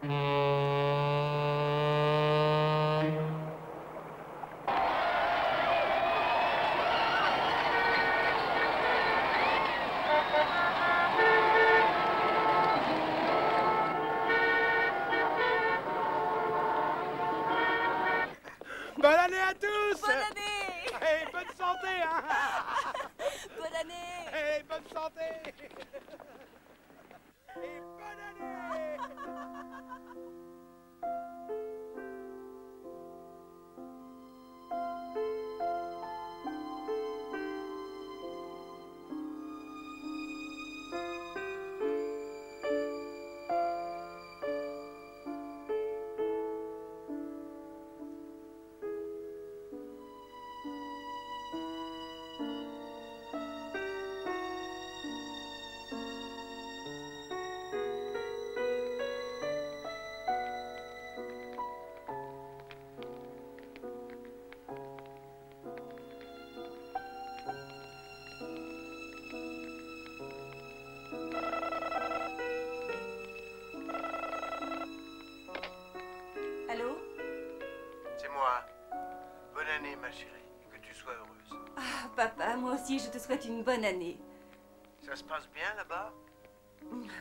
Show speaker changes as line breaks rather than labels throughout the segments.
Bonne année à tous!
Bonne année!
Hey, bonne santé, hein!
Bonne année!
Hey, bonne santé! Et bonne année!
Allô?
C'est moi. Bonne année, ma chérie. Et que tu sois heureuse.
Ah, papa, moi aussi, je te souhaite une bonne année.
Ça se passe bien là-bas?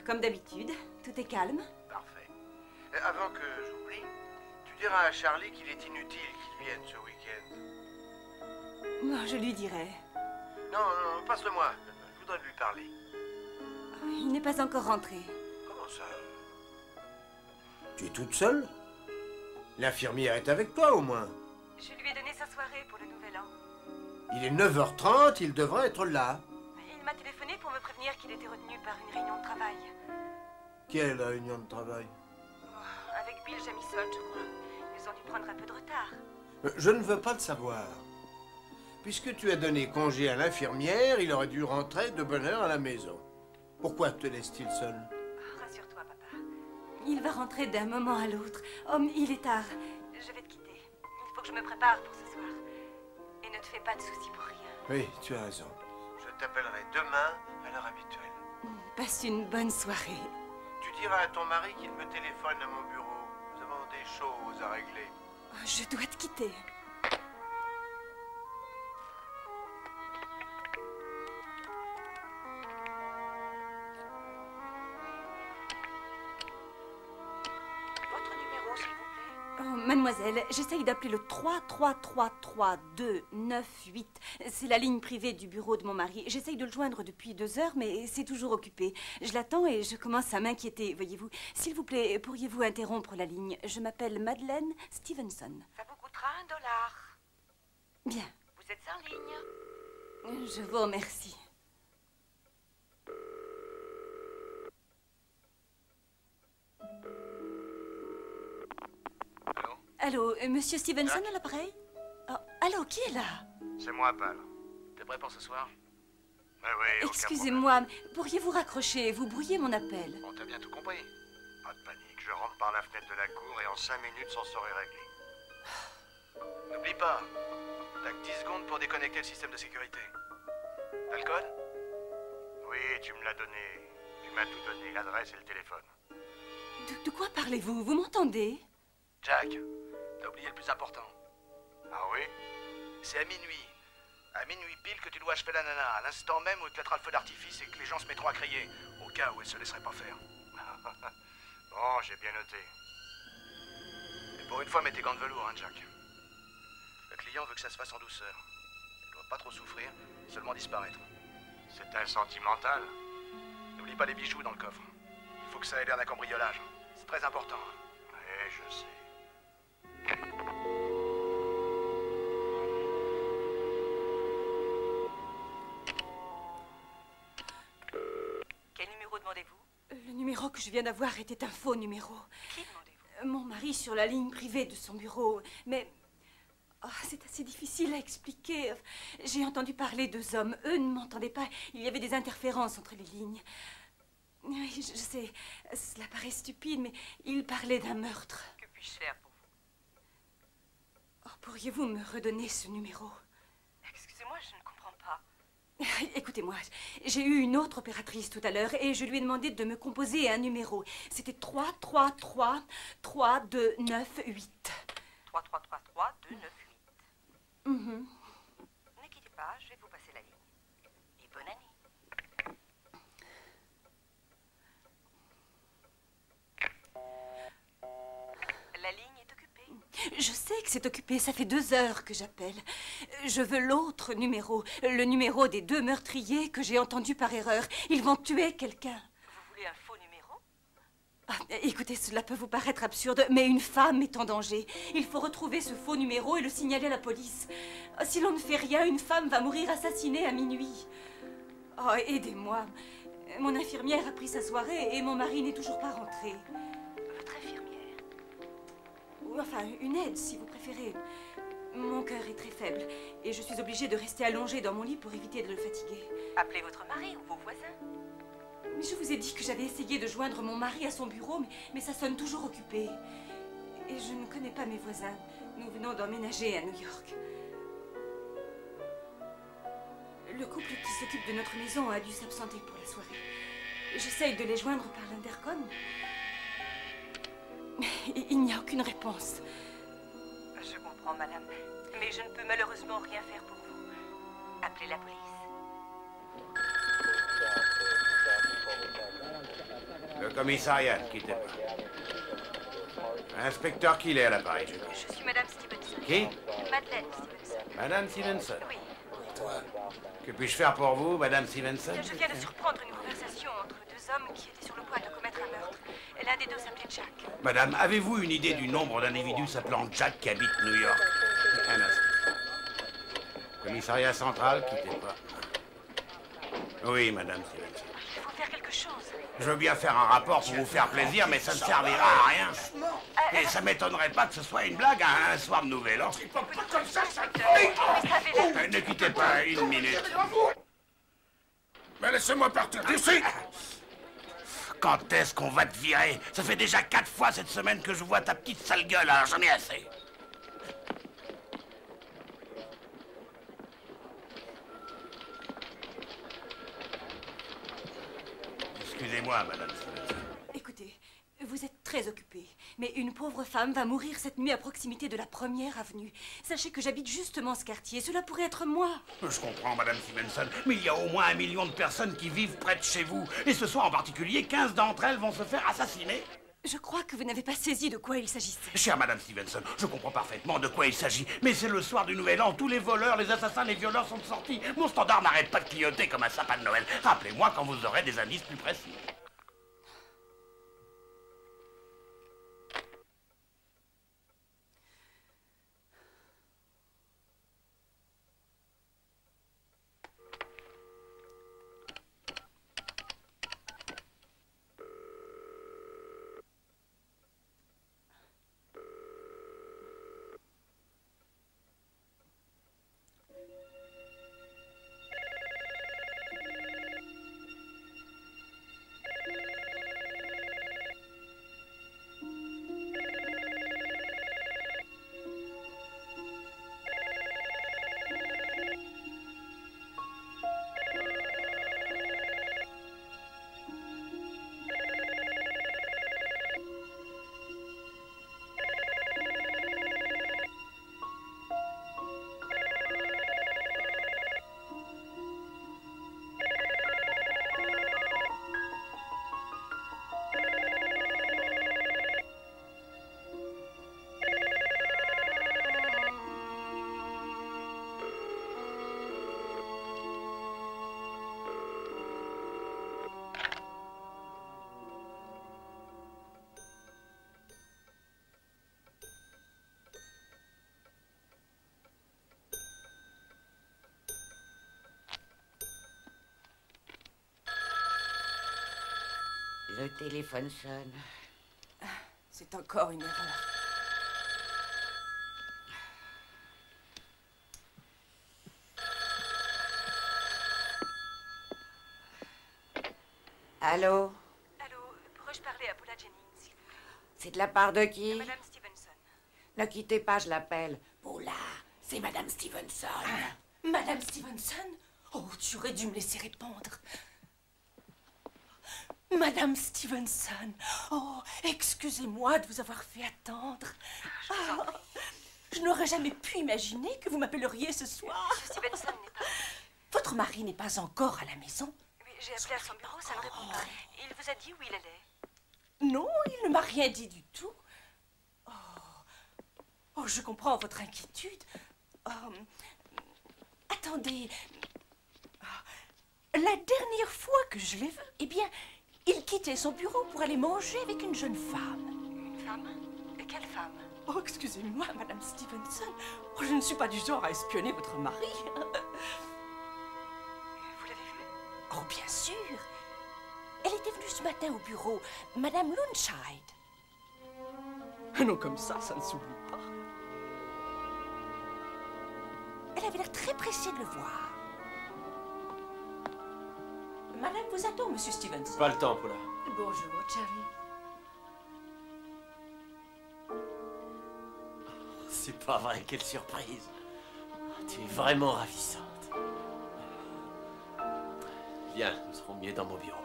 Comme d'habitude, tout est calme.
Parfait. Et avant que j'oublie, tu diras à Charlie qu'il est inutile qu'il vienne ce week-end.
Oh, je lui dirai.
Non, non, passe-le-moi. Je voudrais lui parler.
Il n'est pas encore rentré.
Comment ça?
Tu es toute seule? L'infirmière est avec toi, au moins.
Je lui ai donné sa soirée pour le nouvel an.
Il est 9h30, il devrait être là.
Il m'a téléphoné pour me prévenir qu'il était retenu par une réunion de travail.
Quelle réunion de travail?
Avec Bill Jamison, je crois. Ils ont dû prendre un peu de retard.
Je ne veux pas le savoir. Puisque tu as donné congé à l'infirmière, il aurait dû rentrer de bonne heure à la maison. Pourquoi te laisse-t-il seul?
Rassure-toi, papa. Il va rentrer d'un moment à l'autre. Oh, il est tard. Je vais te quitter. Il faut que je me prépare pour ce soir. Et ne te fais pas de soucis pour rien.
Oui, tu as raison.
Je t'appellerai demain à l'heure habituelle.
Passe une bonne soirée.
Tu diras à ton mari qu'il me téléphone à mon bureau. Nous avons des choses à régler.
Je dois te quitter.
Votre numéro, s'il vous plaît.
Oh, mademoiselle, j'essaye d'appeler le 3333298. C'est la ligne privée du bureau de mon mari. J'essaye de le joindre depuis 2 heures, mais c'est toujours occupé. Je l'attends et je commence à m'inquiéter, voyez-vous. S'il vous plaît, pourriez-vous interrompre la ligne? Je m'appelle Madeleine Stevenson.
Ça vous coûtera $1.
Bien,
Vous êtes en ligne.
je vous remercie.
Allô?
Allô, monsieur Stevenson
Jack?
à l'appareil? Oh, allô, qui est là?
C'est moi, Pal. T'es prêt pour ce soir? Oui, oui, aucun
Excusez-moi, pourriez-vous raccrocher? Vous brouillez mon appel.
problème. On t'a bien tout compris. Pas de panique, je rentre par la fenêtre de la cour et en 5 minutes, son sort est réglé. N'oublie pas, t'as que 10 secondes pour déconnecter le système de sécurité. T'as le code? Oui, tu me l'as donné. Tu m'as tout donné, l'adresse et le téléphone.
De quoi parlez-vous? Vous m'entendez?
Jack, t'as oublié le plus important.
Ah oui?
C'est à minuit. À minuit pile que tu dois achever la nana, à l'instant même où éclatera le feu d'artifice et que les gens se mettront à crier, au cas où elle se laisserait pas faire.
Bon, j'ai bien noté.
Et pour une fois, mets tes gants de velours, hein, Jack. Le client veut que ça se fasse en douceur. Il doit pas trop souffrir, seulement disparaître.
C'est un sentimental.
N'oublie pas les bijoux dans le coffre. Il faut que ça ait l'air d'un cambriolage. C'est très important.
Oui, je sais.
Quel numéro demandez-vous?
Le numéro que je viens d'avoir était un faux numéro.
Qui demandez-vous?
Mon mari sur la ligne privée de son bureau. Mais c'est assez difficile à expliquer. J'ai entendu parler d'2 hommes. Eux ne m'entendaient pas. Il y avait des interférences entre les lignes. Oui, je sais, cela paraît stupide, mais ils parlaient d'un meurtre.
Que puis-je faire pour vous?
Pourriez-vous me redonner ce numéro?
Excusez-moi, je ne comprends pas.
Écoutez-moi, j'ai eu une autre opératrice tout à l'heure et je lui ai demandé de me composer un numéro. C'était 3, 3, 3, 3, 2, 9, 8.
3, 3, 3, 3, 2, 9, 8. Ne quittez pas, je vais vous passer la ligne. Et bonne année. La ligne est occupée.
Je sais que c'est occupé, ça fait 2 heures que j'appelle. Je veux l'autre numéro, le numéro des 2 meurtriers que j'ai entendus par erreur. Ils vont tuer quelqu'un.
Vous voulez un faux numéro?
Ah, écoutez, cela peut vous paraître absurde, mais une femme est en danger. Il faut retrouver ce faux numéro et le signaler à la police. Si l'on ne fait rien, une femme va mourir assassinée à minuit. Oh, aidez-moi. Mon infirmière a pris sa soirée et mon mari n'est toujours pas rentré.
Votre infirmière?
Ou enfin, une aide, si vous préférez. Mon cœur est très faible et je suis obligée de rester allongée dans mon lit pour éviter de le fatiguer.
Appelez votre mari ou vos voisins.
Mais je vous ai dit que j'avais essayé de joindre mon mari à son bureau, mais ça sonne toujours occupé. Et je ne connais pas mes voisins. Nous venons d'emménager à New York. Le couple qui s'occupe de notre maison a dû s'absenter pour la soirée. J'essaye de les joindre par l'intercom. Mais il n'y a aucune réponse.
Je comprends, madame. Mais je ne peux malheureusement rien faire pour vous. Appelez la police.
Le commissariat, ne quittez pas. Inspecteur Killer à l'appareil,
Je suis madame Stevenson.
Qui?
Madeleine Stevenson.
Madame Stevenson.
Oui.
Que puis-je faire pour vous, Madame Stevenson?
Je viens de surprendre une conversation entre 2 hommes qui étaient sur le point de commettre un meurtre. L'un des 2 s'appelait Jack.
Madame, avez-vous une idée du nombre d'individus s'appelant Jack qui habitent New York? Un instant. Commissariat central, quittez pas. Oui, Madame Stevenson.
Il faut faire quelque chose.
Je veux bien faire un rapport pour vous faire plaisir, mais ça ne servira à rien. Et ça m'étonnerait pas que ce soit une blague à un soir de nouvel an.
Pas comme ça, ça
Ne quittez pas une minute.
Mais laissez-moi partir d'ici!
Quand est-ce qu'on va te virer? Ça fait déjà 4 fois cette semaine que je vois ta petite sale gueule, alors j'en ai assez. Excusez-moi, Madame Stevenson.
Écoutez, vous êtes très occupé, mais une pauvre femme va mourir cette nuit à proximité de la 1er avenue. Sachez que j'habite justement ce quartier, cela pourrait être moi.
Je comprends, Madame Stevenson, mais il y a au moins 1 million de personnes qui vivent près de chez vous. Et ce soir en particulier, 15 d'entre elles vont se faire assassiner.
Je crois que vous n'avez pas saisi de quoi il s'agissait.
Chère Madame Stevenson, je comprends parfaitement de quoi il s'agit, mais c'est le soir du Nouvel An, tous les voleurs, les assassins, les violeurs sont sortis. Mon standard n'arrête pas de clignoter comme un sapin de Noël. Rappelez-moi quand vous aurez des indices plus précis.
Le téléphone sonne.
C'est encore une erreur.
Allô?
Allô, pourrais-je parler à Paula Jennings?
C'est de la part de qui?
Madame Stevenson.
Ne quittez pas, je l'appelle. Paula, c'est Madame Stevenson.
Madame Stevenson?
Oh, tu aurais dû me laisser répondre. Madame Stevenson, oh, excusez-moi de vous avoir fait attendre. Je n'aurais jamais pu imaginer que vous m'appelleriez ce soir.
Monsieur Stevenson n'est pas...
Votre mari n'est pas encore à la maison?
Oui, j'ai appelé à son bureau, ça ne répond pas. Il vous a dit où il allait?
Non, il ne m'a rien dit du tout. Oh, je comprends votre inquiétude. Attendez. La dernière fois que je l'ai vu, eh bien, il quittait son bureau pour aller manger avec une jeune femme.
Une femme? Et quelle femme?
Oh, excusez-moi, Madame Stevenson. Oh, je ne suis pas du genre à espionner votre mari.
Vous l'avez vue?
Oh, bien sûr. Elle était venue ce matin au bureau, Madame Loonside. Un nom comme ça ne s'oublie pas. Elle avait l'air très pressée de le voir. Madame vous attend, Monsieur Stevenson.
Pas le temps, Paula.
Bonjour, Cherry.
C'est pas vrai, quelle surprise. Tu es vraiment ravissante. Viens, nous serons mieux dans mon bureau.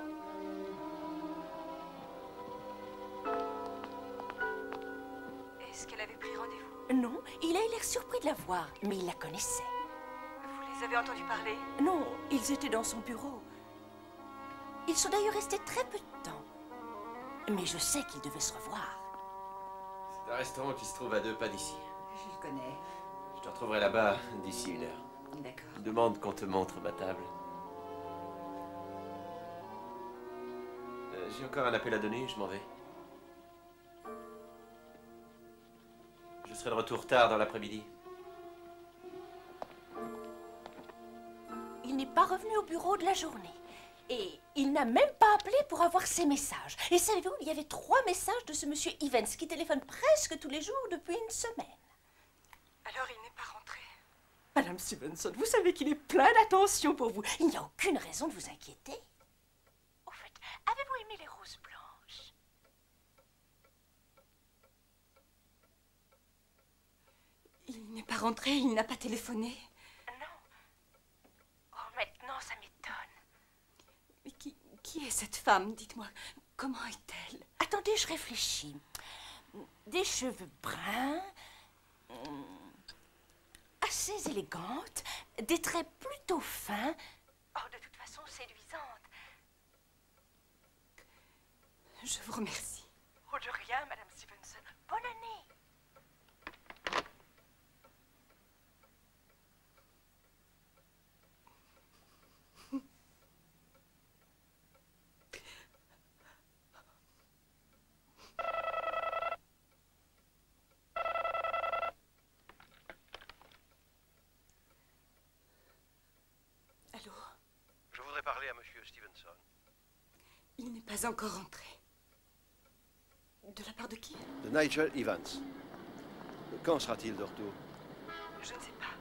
Est-ce qu'elle avait pris rendez-vous?
Non, il a eu l'air surpris de la voir, mais il la connaissait.
Vous les avez entendus parler?
Non, ils étaient dans son bureau. Ils sont d'ailleurs restés très peu de temps. Mais je sais qu'ils devaient se revoir.
C'est un restaurant qui se trouve à 2 pas d'ici.
Je le connais.
Je te retrouverai là-bas d'ici 1 heure.
D'accord.
Demande qu'on te montre ma table. J'ai encore un appel à donner, je m'en vais. Je serai de retour tard dans l'après-midi.
Il n'est pas revenu au bureau de la journée. Et il n'a même pas appelé pour avoir ses messages. Et savez-vous, il y avait 3 messages de ce monsieur Evans qui téléphone presque tous les jours depuis 1 semaine.
Alors il n'est pas rentré?
Madame Stevenson, vous savez qu'il est plein d'attention pour vous. Il n'y a aucune raison de vous inquiéter. Au fait, avez-vous aimé les roses blanches?
Il n'est pas rentré, il n'a pas téléphoné.
Non. Oh, maintenant, ça m'étonne.
Mais qui est cette femme? Dites-moi, comment est-elle?
Attendez, je réfléchis. Des cheveux bruns, assez élégantes, des traits plutôt fins. Oh, de toute façon, séduisante.
Je vous remercie.
Oh, de rien, Madame Stevenson. Bonne année.
Allô?
Je voudrais parler à monsieur Stevenson.
Il n'est pas encore rentré. De la part de qui?
De Nigel Evans. Quand sera-t-il de retour?
Je ne sais pas.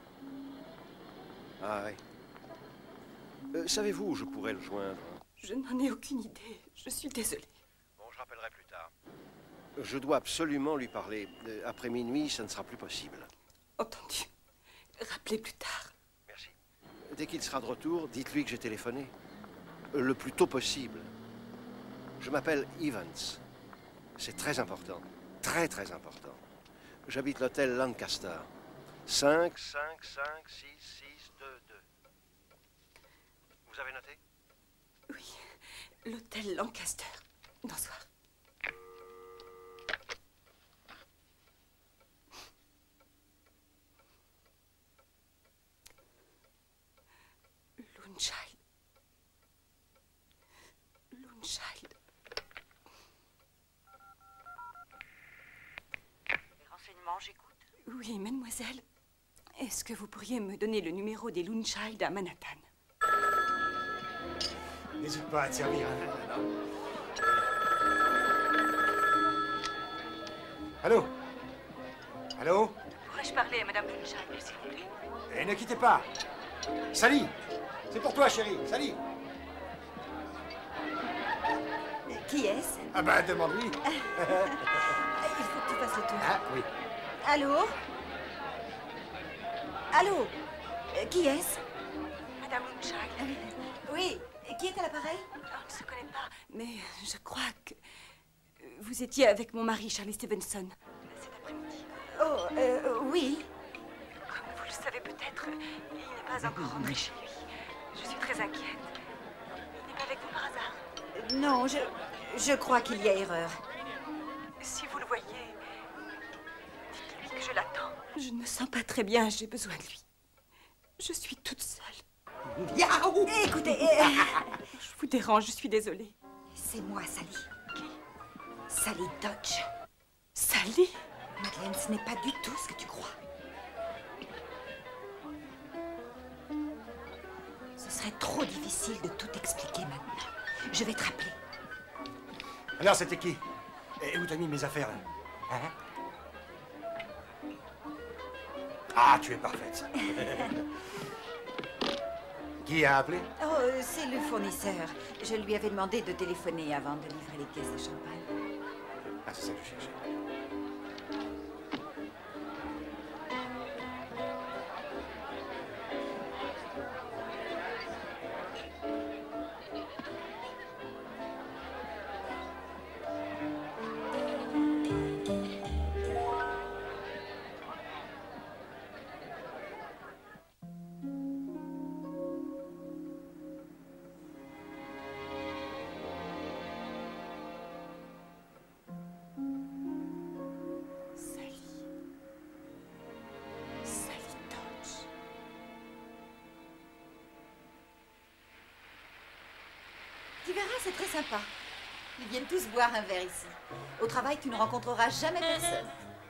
Ah oui. Savez-vous où je pourrais le joindre?
Je n'en ai aucune idée. Je suis désolée.
Bon, je rappellerai plus tard.
Je dois absolument lui parler. Après minuit, ça ne sera plus possible.
Entendu. Rappelez plus tard.
Merci.
Dès qu'il sera de retour, dites-lui que j'ai téléphoné. Le plus tôt possible. Je m'appelle Evans. C'est très important. Très, très important. J'habite l'hôtel Lancaster. 5, 5, 5, 6, 6, 2, 2.
Vous avez noté?
Oui, l'hôtel Lancaster. Bonsoir. Loonside. Loonside.
Les renseignements, j'écoute.
Oui, mademoiselle. Est-ce que vous pourriez me donner le numéro des Loonside à Manhattan?
N'hésite pas à te servir. Allô? Allô?
Pourrais-je parler à Madame Loonside, s'il vous plaît?
Eh, ne quittez pas. Sally, c'est pour toi, chérie. Sally.
Qui est-ce?
Ah bah, demande-lui.
Il faut que tu fasses le tour.
Ah, oui.
Allô? Allô? Qui est-ce? Madame Moonchild.
Oui, qui est à l'appareil?
On ne se connaît pas, mais je crois que vous étiez avec mon mari, Charlie Stevenson, cet après-midi.
Oh, oui.
Comme vous le savez peut-être, il n'est pas encore rentré chez lui. Je suis très inquiète. Il n'est pas avec vous par hasard?
Non, je crois qu'il y a erreur.
Si vous le voyez, dites-lui que je l'attends. Je ne me sens pas très bien, j'ai besoin de lui. Je suis toute seule.
Yaou! Écoutez,
Je vous dérange, je suis désolée.
c'est moi, Sally.
Qui?
Sally Dodge.
Sally?
Madeleine, ce n'est pas du tout ce que tu crois. Ce serait trop difficile de tout expliquer maintenant. Je vais te rappeler.
Alors, c'était qui? Et où t'as mis mes affaires, là? Hein? Ah, tu es parfaite. Qui a appelé?
Oh, c'est le fournisseur. Je lui avais demandé de téléphoner avant de livrer les caisses de champagne.
Ah, c'est ça que je cherchais.
Sally Dodge.
Tu verras, c'est très sympa. Ils viennent tous boire un verre ici. Au travail, tu ne rencontreras jamais personne.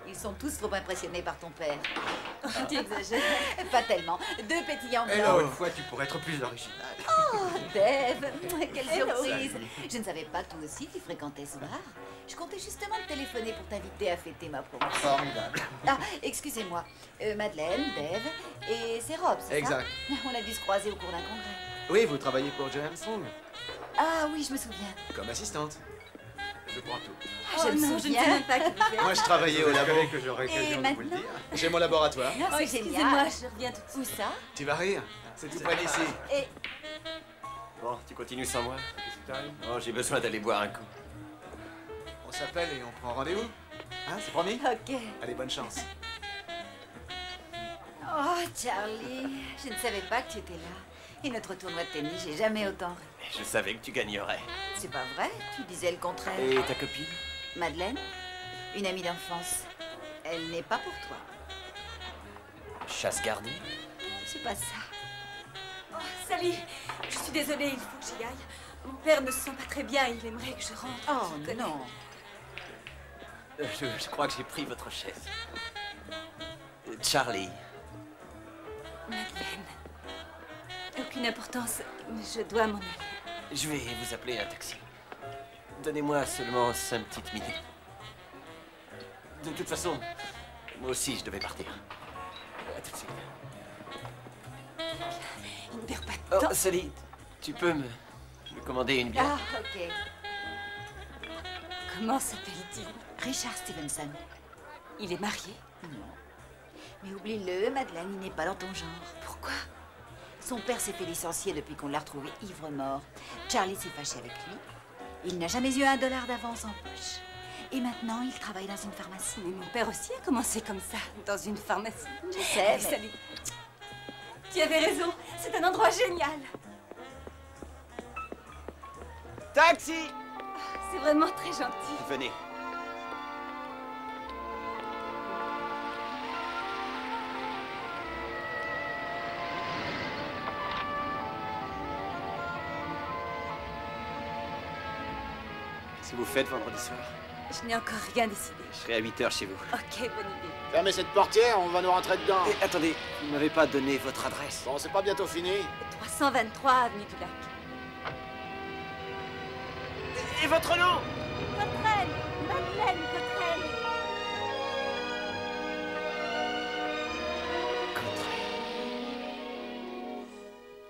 Ils sont tous trop impressionnés par ton père.
Tu exagères.
Pas tellement. Deux pétillants
Et
blancs.
une fois, tu pourrais être plus original.
Oh, Dave, quelle surprise. Je ne savais pas, toi aussi, tu fréquentais ce bar. Je comptais justement te téléphoner pour t'inviter à fêter ma promotion.
Formidable.
Ah, excusez-moi. Madeleine, Dave, et c'est Rob, c'est ça?
Exact.
On a dû se croiser au cours d'un congrès.
Oui, vous travaillez pour Joe Armstrong,
Ah oui, je me souviens.
comme assistante. Je prends tout.
Je me
non, je ne
souviens.
sais même pas qui vous êtes.
Moi, je travaillais au labo.
que j'aurais
Et
l'occasion de vous le
maintenant?
dire.
J'ai mon laboratoire.
Ah, c'est
Excusez-moi,
génial.
je reviens tout de
Où
suite.
ça?
Tu vas rire. C'est tout près d'ici.
Et
Bon, tu continues sans moi? Oh, j'ai besoin d'aller boire un coup.
On s'appelle et on prend rendez-vous. Hein, c'est promis?
ok.
Allez, bonne chance.
Oh, Charlie, je ne savais pas que tu étais là. Et notre tournoi de tennis, j'ai jamais autant ri.
Mais je savais que tu gagnerais.
C'est pas vrai, tu disais le contraire.
Et ta copine?
Madeleine, une amie d'enfance. Elle n'est pas pour toi.
Chasse gardée?
C'est pas ça.
Oh, Sally, je suis désolée, il faut que j'y aille. Mon père ne se sent pas très bien, il aimerait que je rentre.
Oh
Je connais.
non.
Je crois que j'ai pris votre chaise. Charlie.
Madeleine. Aucune importance, mais je dois m'en aller.
Je vais vous appeler un taxi. Donnez-moi seulement 5 petites minutes. De toute façon, moi aussi je devais partir. À tout de suite.
Il ne perd pas de
Oh,
temps.
Sally, tu peux me commander une bière?
Ah, ok.
Comment s'appelle-t-il?
Richard Stevenson.
Il est marié?
Non. Mais oublie-le, Madeleine, il n'est pas dans ton genre.
Pourquoi?
Son père s'est fait licencier depuis qu'on l'a retrouvé ivre-mort. Charlie s'est fâché avec lui. Il n'a jamais eu $1 d'avance en poche. Et maintenant, il travaille dans une pharmacie.
Mais mon père aussi a commencé comme ça, dans une pharmacie.
Je sais,
Allez,
mais...
Sally. Tu avais raison, c'est un endroit génial.
Taxi!
C'est vraiment très gentil.
Venez. Qu'est-ce que vous faites vendredi soir?
Je n'ai encore rien décidé.
Je serai à 8 h chez vous.
Ok, bonne idée.
Fermez cette portière, on va nous rentrer dedans.
Et attendez, vous ne m'avez pas donné votre adresse.
Bon, c'est pas bientôt fini.
323 avenue du Lac.
Et votre nom?
Cotrelle, Madeleine Cotrelle.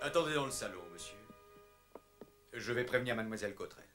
Attendez dans le salon, monsieur. Je vais prévenir mademoiselle Cotterelle.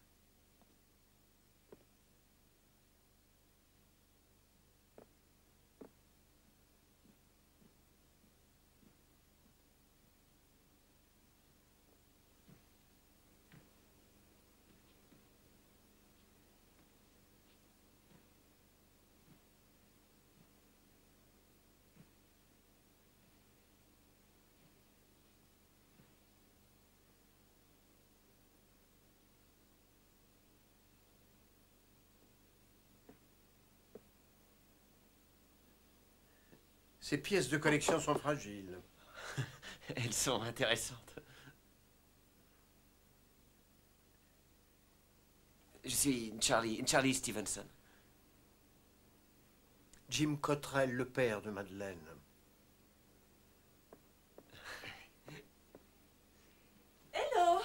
Ces pièces de collection sont fragiles.
Elles sont intéressantes. Je suis Charlie Stevenson.
Jim Cottrell, le père de Madeleine.
Hello.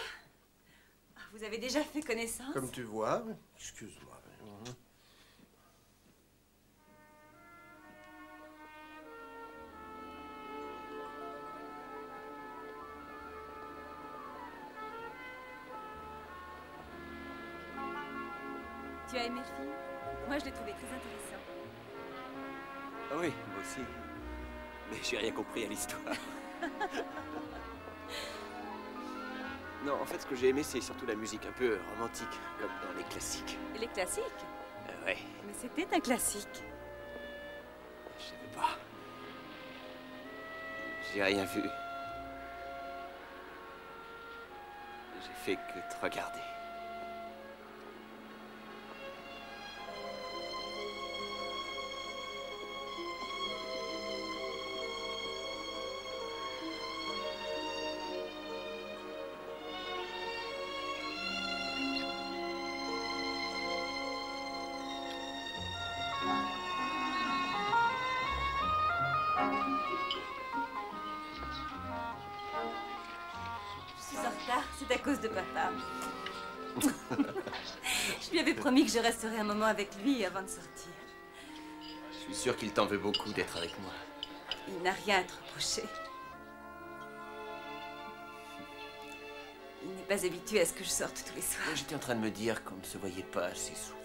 Vous avez déjà fait connaissance?
Comme tu vois, excuse-moi.
Tu as aimé le film? Moi, je l'ai trouvé très intéressant.
Ah oui, moi aussi. Mais j'ai rien compris à l'histoire. Non, en fait, ce que j'ai aimé, c'est surtout la musique un peu romantique, comme dans les classiques.
Et les classiques?
Ouais.
Mais c'était un classique.
Je savais pas. J'ai rien vu. J'ai fait que te regarder.
C'est à cause de papa. Je lui avais promis que je resterais un moment avec lui avant de sortir.
Je suis sûr qu'il t'en veut beaucoup d'être avec moi.
Il n'a rien à te reprocher. Il n'est pas habitué à ce que je sorte tous les soirs.
J'étais en train de me dire qu'on ne se voyait pas assez souvent.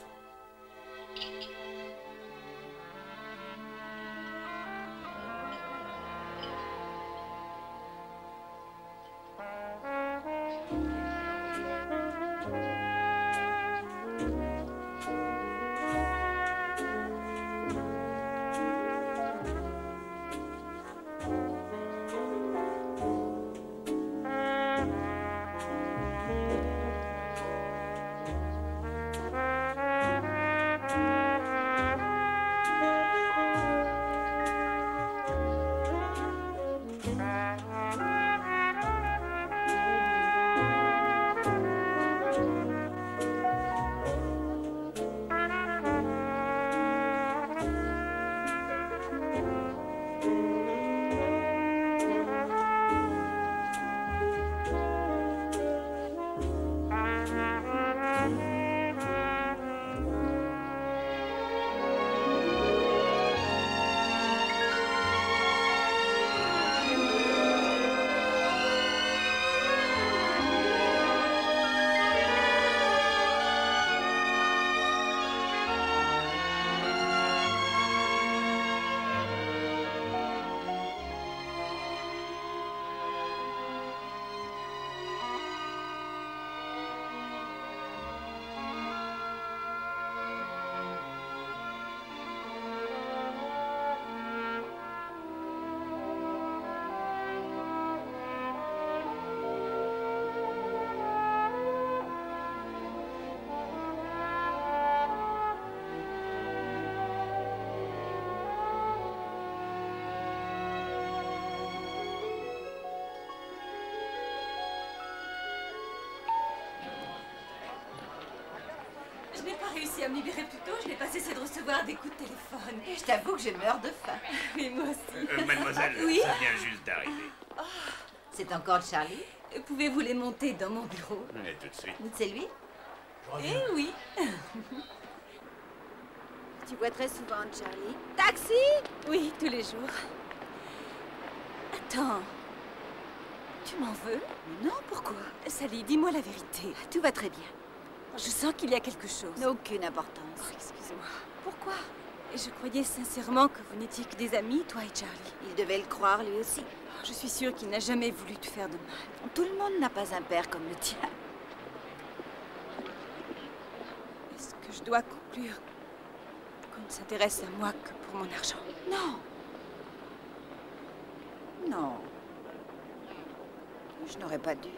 Je n'ai pas réussi à me libérer plus tôt, je n'ai pas cessé de recevoir des coups de téléphone.
Et je t'avoue que je meurs de faim.
Oui, moi aussi.
Mademoiselle,
oui?
ça vient juste d'arriver.
Oh, c'est encore Charlie?
Pouvez-vous les monter dans mon bureau?
Et tout de suite.
C'est lui?
Eh oui.
Tu vois très souvent Charlie. Taxi?
Oui, tous les jours. Attends. Tu m'en veux?
Non, pourquoi?
Sally, dis-moi la vérité.
Tout va très bien.
Je sens qu'il y a quelque chose.
Aucune importance.
Oh, excuse-moi.
Pourquoi?
Je croyais sincèrement que vous n'étiez que des amis, toi et Charlie.
Il devait le croire lui aussi.
Je suis sûre qu'il n'a jamais voulu te faire de mal.
Tout le monde n'a pas un père comme le tien.
Est-ce que je dois conclure qu'on ne s'intéresse à moi que pour mon argent?
Non. Non. Je n'aurais pas dû.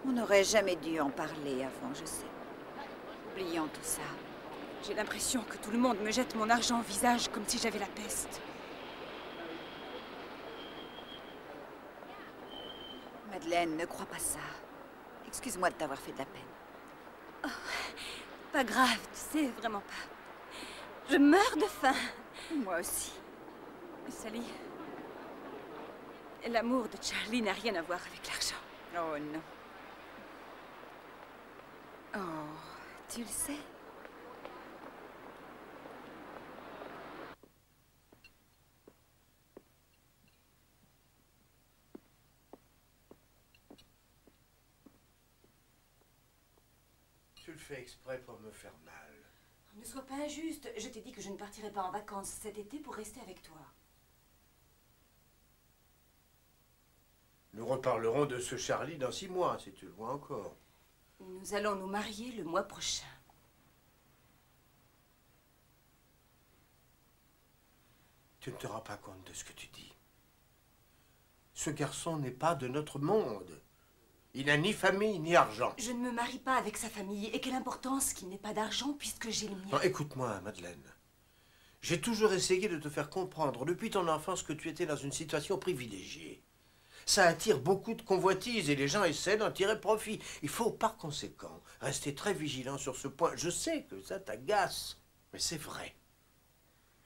On n'aurait jamais dû en parler avant, je sais. Oublions tout ça.
J'ai l'impression que tout le monde me jette mon argent au visage comme si j'avais la peste.
Madeleine, ne crois pas ça. Excuse-moi de t'avoir fait de la peine.
Oh, pas grave, tu sais, vraiment pas. Je meurs de faim.
Moi aussi.
Sally, l'amour de Charlie n'a rien à voir avec l'argent.
Oh non. Oh, tu le sais.
Tu le fais exprès pour me faire mal.
Ne sois pas injuste. Je t'ai dit que je ne partirais pas en vacances cet été pour rester avec toi.
Nous reparlerons de ce Charlie dans 6 mois, si tu le vois encore.
Nous allons nous marier le mois prochain.
Tu ne te rends pas compte de ce que tu dis. Ce garçon n'est pas de notre monde. Il n'a ni famille, ni argent.
Je ne me marie pas avec sa famille. Et quelle importance qu'il n'ait pas d'argent puisque j'ai le mien.
Non, écoute-moi, Madeleine. J'ai toujours essayé de te faire comprendre depuis ton enfance que tu étais dans une situation privilégiée. Ça attire beaucoup de convoitises et les gens essaient d'en tirer profit. Il faut par conséquent rester très vigilant sur ce point. Je sais que ça t'agace, mais c'est vrai.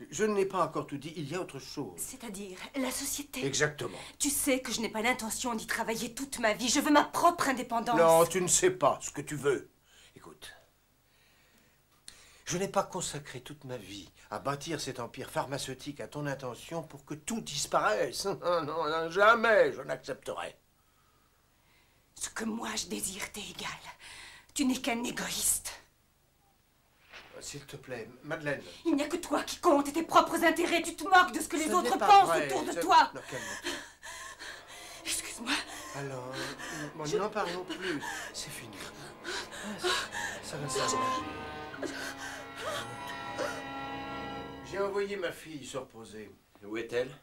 Je n'ai pas encore tout dit, il y a autre chose.
C'est-à-dire la société.
Exactement.
Tu sais que je n'ai pas l'intention d'y travailler toute ma vie. Je veux ma propre indépendance.
Non, tu ne sais pas ce que tu veux. Écoute, je n'ai pas consacré toute ma vie à bâtir cet empire pharmaceutique à ton intention pour que tout disparaisse. Non, non, jamais je n'accepterai.
Ce que moi je désire t'est égal. Tu n'es qu'un égoïste.
S'il te plaît, Madeleine.
Il n'y a que toi qui compte et tes propres intérêts. Tu te moques de ce que les autres pensent autour de toi.
Non, calme-toi.
Excuse-moi.
Alors, n'en parlons plus. C'est fini. Ça va s'arranger. J'ai envoyé ma fille se reposer.
Où est-elle?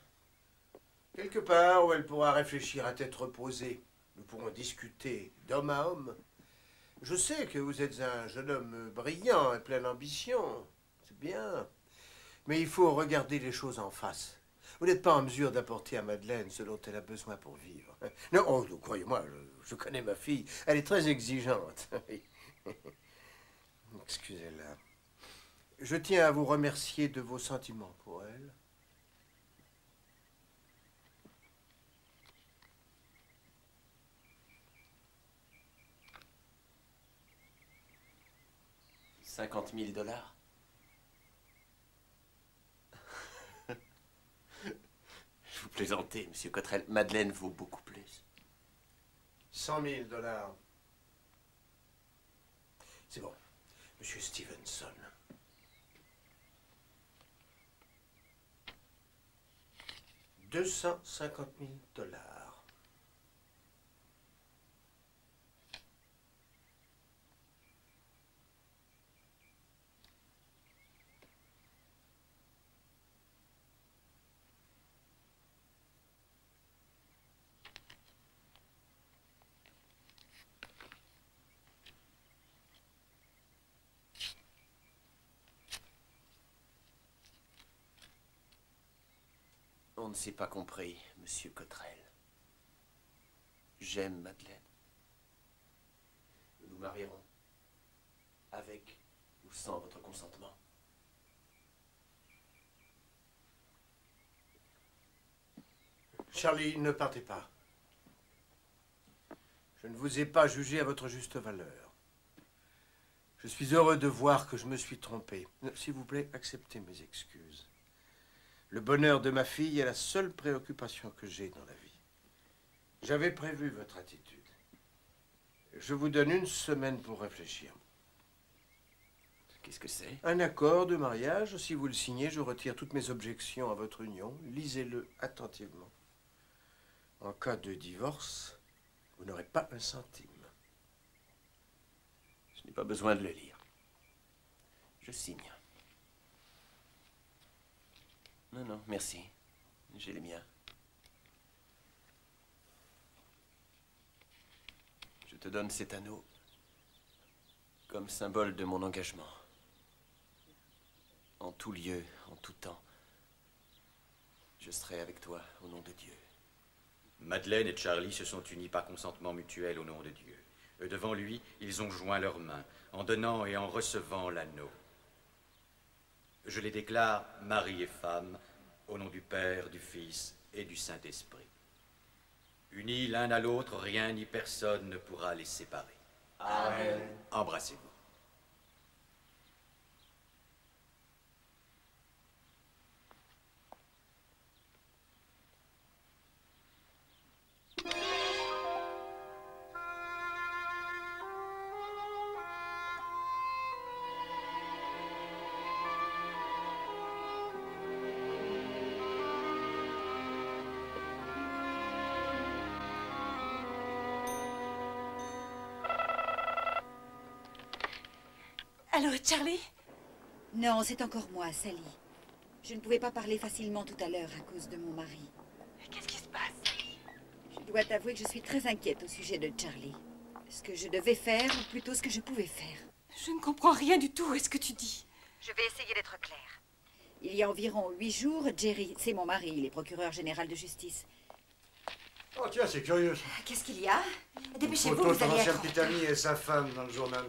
Quelque part où elle pourra réfléchir à tête reposée. Nous pourrons discuter d'homme à homme. Je sais que vous êtes un jeune homme brillant et plein d'ambition. C'est bien. Mais il faut regarder les choses en face. Vous n'êtes pas en mesure d'apporter à Madeleine ce dont elle a besoin pour vivre. Non, oh, croyez-moi, je connais ma fille. Elle est très exigeante. Excusez-la. Je tiens à vous remercier de vos sentiments pour elle.
$50 000. Je vous plaisantez, monsieur Cottrell. Madeleine vaut beaucoup plus.
100 000 $. C'est bon. Monsieur Stevenson. $250 000.
On ne s'est pas compris, monsieur Cottrell. J'aime Madeleine. Nous nous marierons. Avec ou sans votre consentement.
Charlie, ne partez pas. Je ne vous ai pas jugé à votre juste valeur. Je suis heureux de voir que je me suis trompé. S'il vous plaît, acceptez mes excuses. Le bonheur de ma fille est la seule préoccupation que j'ai dans la vie. J'avais prévu votre attitude. Je vous donne 1 semaine pour réfléchir.
Qu'est-ce que c'est?
Un accord de mariage. Si vous le signez, je retire toutes mes objections à votre union. Lisez-le attentivement. En cas de divorce, vous n'aurez pas un centime.
Je n'ai pas besoin de le lire. Je signe. Non, non, merci. J'ai les miens. Je te donne cet anneau comme symbole de mon engagement. En tout lieu, en tout temps, je serai avec toi au nom de Dieu.
Madeleine et Charlie se sont unis par consentement mutuel au nom de Dieu. Devant lui, ils ont joint leurs mains, en donnant et en recevant l'anneau. Je les déclare mari et femme, au nom du Père, du Fils et du Saint-Esprit. Unis l'un à l'autre, rien ni personne ne pourra les séparer.
Amen.
Embrassez-vous.
Allô, Charlie?
Non, c'est encore moi, Sally. Je ne pouvais pas parler facilement tout à l'heure à cause de mon mari.
Qu'est-ce qui se passe, Sally?
Je dois t'avouer que je suis très inquiète au sujet de Charlie. Ce que je devais faire, ou plutôt ce que je pouvais faire.
Je ne comprends rien du tout. Est-ce que tu dis?
Je vais essayer d'être claire.
Il y a environ 8 jours, Jerry, c'est mon mari, il est procureur général de justice.
Oh tiens, c'est curieux.
Qu'est-ce qu'il y a? Dépêchez-vous,
Photo de
vous
ton
allez
ancien
être...
petit ami et sa femme dans le journal.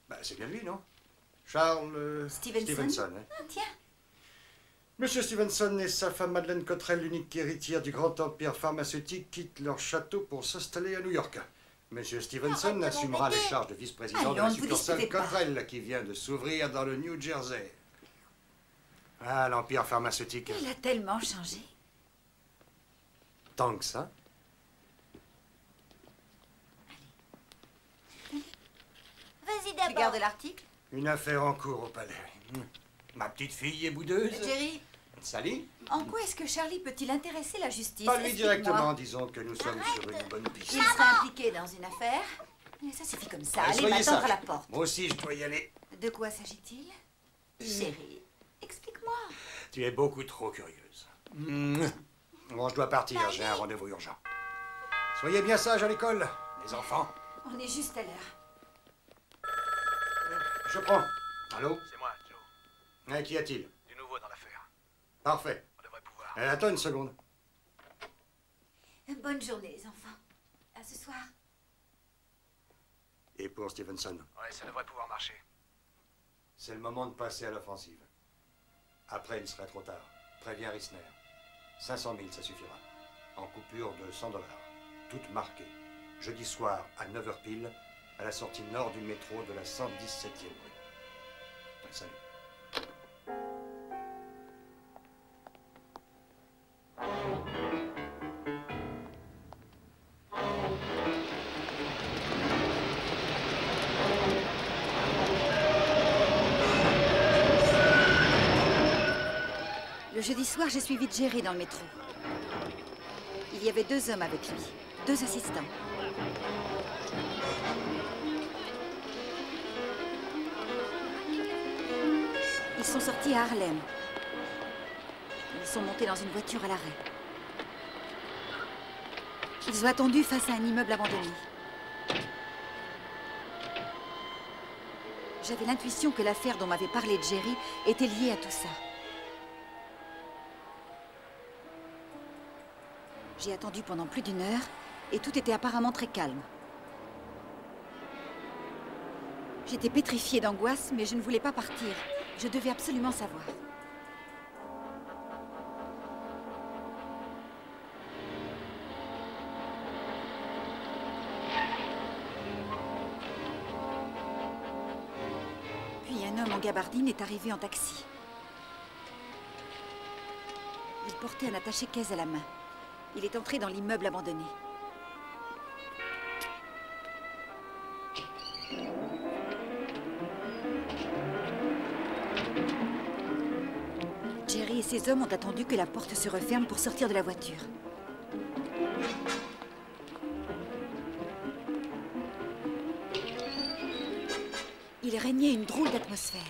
Bah, c'est bien lui, non? Charles Stevenson. Hein.
Ah, tiens.
Monsieur Stevenson et sa femme Madeleine Cottrell, l'unique héritière du grand empire pharmaceutique, quittent leur château pour s'installer à New York. Monsieur Stevenson assumera les charges de vice-président de la succursale Cottrell qui vient de s'ouvrir dans le New Jersey. Ah, l'empire pharmaceutique.
Il a tellement changé.
Tant que ça.
Vas-y d'abord. Tu gardes l'article?
Une affaire en cours au palais. Ma petite fille est boudeuse.
Jerry.
Sally.
En quoi est-ce que Charlie peut-il intéresser la justice?
Pas lui directement, disons que nous sommes sur une bonne piste.
Il sera impliqué dans une affaire. Mais ça suffit comme ça. Allez m'attendre à la porte.
Moi aussi, je dois y aller.
De quoi s'agit-il? Chérie, explique-moi.
Tu es beaucoup trop curieuse. Bon, je dois partir, j'ai un rendez-vous urgent. Soyez bien sages à l'école, les enfants.
On est juste à l'heure.
Je prends. Allô?
C'est moi, Joe.
Qu'y a-t-il?
Du nouveau dans l'affaire.
Parfait.
On devrait pouvoir.
Attends une seconde.
Bonne journée, les enfants. À ce soir.
Et pour Stevenson?
Ouais, ça devrait pouvoir marcher.
C'est le moment de passer à l'offensive. Après, il serait trop tard. Préviens Risner. 500 000, ça suffira. En coupure de $100. Toutes marquées. Jeudi soir, à 9h pile, à la sortie nord du métro de la 117e rue. Salut.
Le jeudi soir, j'ai suivi Jerry dans le métro. Il y avait 2 hommes avec lui, 2 assistants. Ils sont sortis à Harlem. Ils sont montés dans une voiture à l'arrêt. Ils ont attendu face à un immeuble abandonné. J'avais l'intuition que l'affaire dont m'avait parlé Jerry était liée à tout ça. J'ai attendu pendant plus d'1 heure et tout était apparemment très calme. J'étais pétrifiée d'angoisse, mais je ne voulais pas partir. Je devais absolument savoir. Puis un homme en gabardine est arrivé en taxi. Il portait un attaché-caisse à la main. Il est entré dans l'immeuble abandonné. Jerry et ses hommes ont attendu que la porte se referme pour sortir de la voiture. Il régnait une drôle d'atmosphère.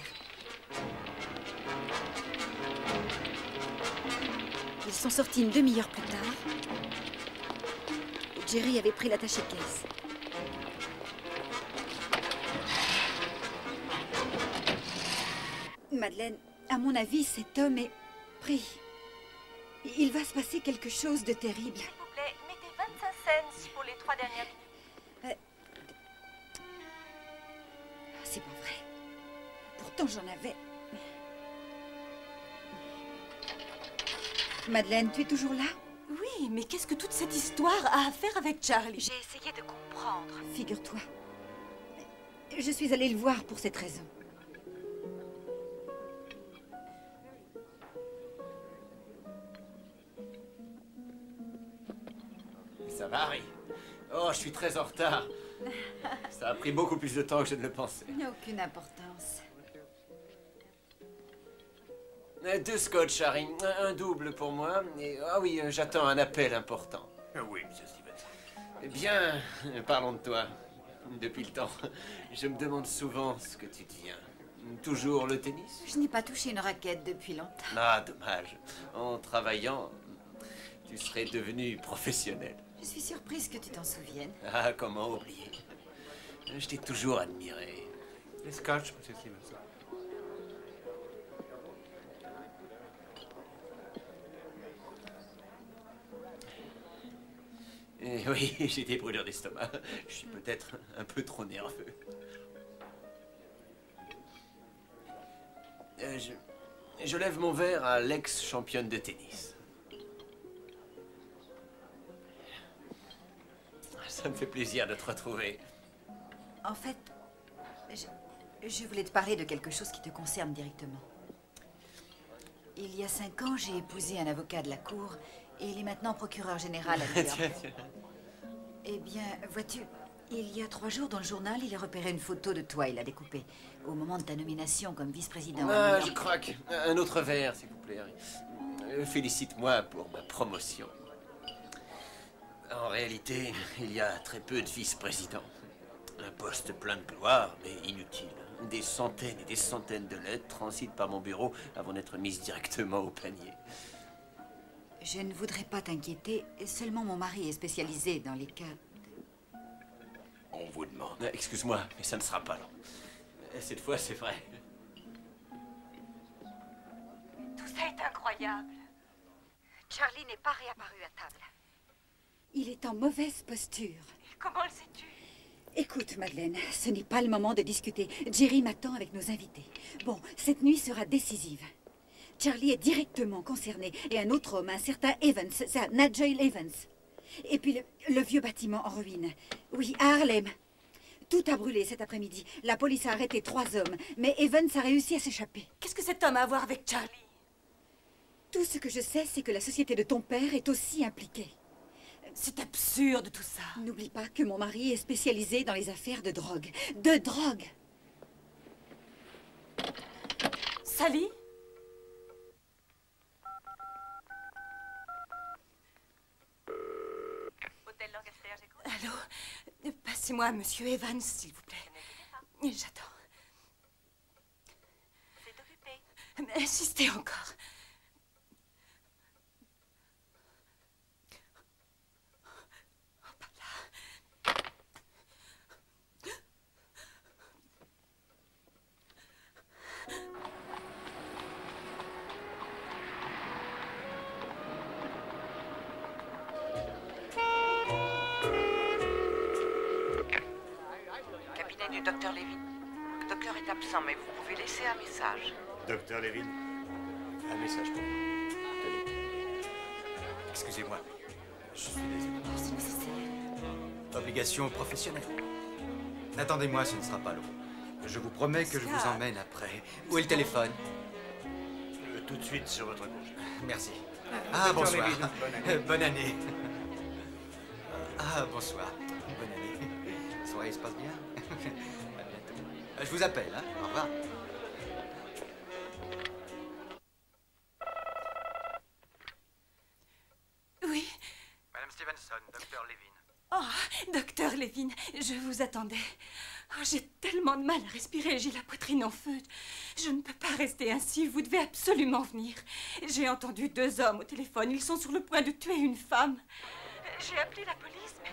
Ils sont sortis une demi-heure plus tard. Jerry avait pris l'attaché-caisse. Madeleine, à mon avis, cet homme est pris. Il va se passer quelque chose de terrible.
S'il vous plaît,
dernière minute.
C'est pas vrai. Pourtant, j'en avais. Madeleine, tu es toujours là?
Oui, mais qu'est-ce que toute cette histoire a à faire avec Charlie?
J'ai essayé de comprendre.
Figure-toi. Je suis allée le voir pour cette raison.
Ça va, Harry? Oh, je suis très en retard. Ça a pris beaucoup plus de temps que je ne le pensais.
Il n'y a aucune importance.
2 scotch, Harry. Un double pour moi. Et, ah oui, j'attends un appel important.
Oui, monsieur Stevens.
Eh bien, parlons de toi. Depuis le temps, je me demande souvent ce que tu deviens. Toujours le tennis?
Je n'ai pas touché une raquette depuis longtemps.
Ah, dommage. En travaillant, tu serais devenu professionnel.
Je suis surprise que tu t'en souviennes.
Ah, comment oublier? Je t'ai toujours admiré.
Les scotch, monsieur Stevens.
Oui, j'ai des brûlures d'estomac. Je suis peut-être un peu trop nerveux. Je lève mon verre à l'ex-championne de tennis. Ça me fait plaisir de te retrouver.
En fait, je voulais te parler de quelque chose qui te concerne directement. Il y a 5 ans, j'ai épousé un avocat de la cour et il est maintenant procureur général à New York. Eh bien, vois-tu, il y a 3 jours dans le journal, il a repéré une photo de toi, il l'a découpée au moment de ta nomination comme vice-président.
Ah, je craque. Un autre verre, s'il vous plaît, Harry. Félicite-moi pour ma promotion. En réalité, il y a très peu de vice-présidents. Un poste plein de gloire, mais inutile. Des centaines et des centaines de lettres transitent par mon bureau avant d'être mises directement au panier.
Je ne voudrais pas t'inquiéter, seulement mon mari est spécialisé dans les cas...
On vous demande. Excuse-moi, mais ça ne sera pas long. Cette fois, c'est vrai.
Tout ça est incroyable. Charlie n'est pas réapparu à table.
Il est en mauvaise posture.
Comment le sais-tu?
Écoute, Madeleine, ce n'est pas le moment de discuter. Jerry m'attend avec nos invités. Bon, cette nuit sera décisive. Charlie est directement concerné. Et un autre homme, un certain Evans, ça, Nigel Evans. Et puis le vieux bâtiment en ruine. Oui, à Harlem. Tout a brûlé cet après-midi. La police a arrêté 3 hommes, mais Evans a réussi à s'échapper.
Qu'est-ce que cet homme a à voir avec Charlie?
Tout ce que je sais, c'est que la société de ton père est aussi impliquée.
C'est absurde tout ça.
N'oublie pas que mon mari est spécialisé dans les affaires de drogue. De drogue!
Sally?
Hôtel Lancaster, j'écoute.
Allô? Passez-moi Monsieur Evans, s'il vous plaît. J'attends.
C'est occupé.
Insistez encore.
Cabinet du docteur Levin. Le docteur est absent, mais vous pouvez laisser un message.
Docteur Levin, un message pour vous. Tenez. Excusez-moi, je suis désolé.
C'est nécessaire.
Obligation professionnelle. Attendez-moi, ce ne sera pas long. Je vous promets que je vous emmène après. Où est le téléphone?
Tout de suite sur votre gauche.
Merci. Ah, bonsoir. Bonne année. Ah, bonsoir. Bonne année. La soirée se passe bien. À bientôt. Je vous appelle, hein. Au revoir.
Oui.
Madame Stevenson, docteur Levin.
Oh, docteur Levin, je vous attendais. Oh, j'ai tellement de mal à respirer, j'ai la poitrine en feu. Je ne peux pas rester ainsi, vous devez absolument venir. J'ai entendu 2 hommes au téléphone, ils sont sur le point de tuer une femme. J'ai appelé la police, mais...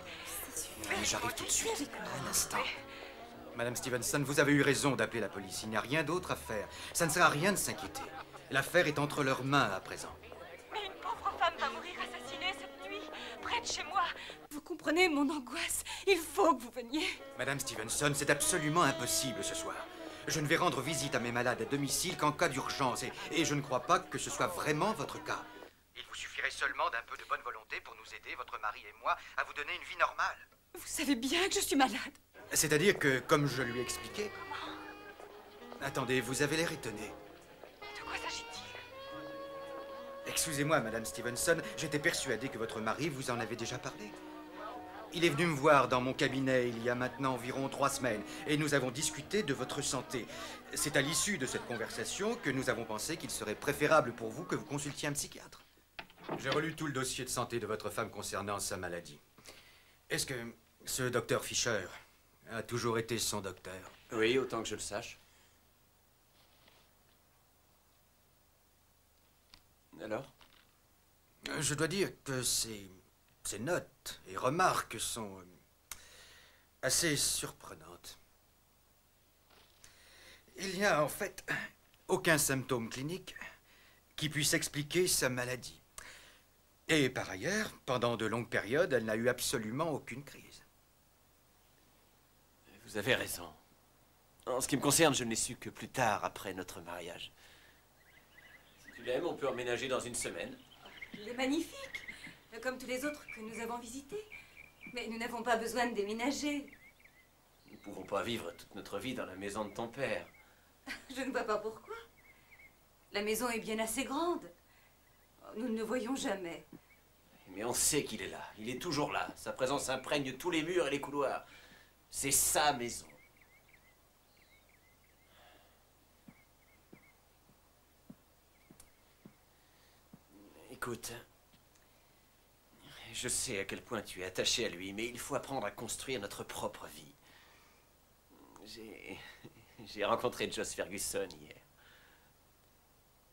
J'arrive tout de suite. Un instant. Madame Stevenson, vous avez eu raison d'appeler la police. Il n'y a rien d'autre à faire. Ça ne sert à rien de s'inquiéter. L'affaire est entre leurs mains à présent.
Mais une pauvre femme va mourir assassinée cette nuit, près faites chez moi? Vous comprenez mon angoisse? Il faut que vous veniez.
Madame Stevenson, c'est absolument impossible ce soir. Je ne vais rendre visite à mes malades à domicile qu'en cas d'urgence, et je ne crois pas que ce soit vraiment votre cas. Il vous suffirait seulement d'un peu de bonne volonté pour nous aider, votre mari et moi, à vous donner une vie normale.
Vous savez bien que je suis malade.
C'est-à-dire que, comme je lui ai expliqué... Attendez, vous avez l'air étonné.
De quoi s'agit-il?
Excusez-moi, Madame Stevenson, j'étais persuadé que votre mari vous en avait déjà parlé. Il est venu me voir dans mon cabinet il y a maintenant environ 3 semaines, et nous avons discuté de votre santé. C'est à l'issue de cette conversation que nous avons pensé qu'il serait préférable pour vous que vous consultiez un psychiatre. J'ai relu tout le dossier de santé de votre femme concernant sa maladie. Est-ce que ce docteur Fisher a toujours été son docteur?
Oui, autant que je le sache. Alors?
Je dois dire que ces notes et remarques sont assez surprenantes. Il n'y a en fait aucun symptôme clinique qui puisse expliquer sa maladie. Et par ailleurs, pendant de longues périodes, elle n'a eu absolument aucune crise.
Vous avez raison. En ce qui me concerne, je ne l'ai su que plus tard, après notre mariage. Si tu l'aimes, on peut emménager dans une semaine.
Il est magnifique, comme tous les autres que nous avons visités. Mais nous n'avons pas besoin de déménager.
Nous ne pouvons pas vivre toute notre vie dans la maison de ton père.
Je ne vois pas pourquoi. La maison est bien assez grande. Nous ne le voyons jamais.
Mais on sait qu'il est là. Il est toujours là. Sa présence imprègne tous les murs et les couloirs. C'est sa maison. Écoute, je sais à quel point tu es attaché à lui, mais il faut apprendre à construire notre propre vie. J'ai rencontré Joss Ferguson hier.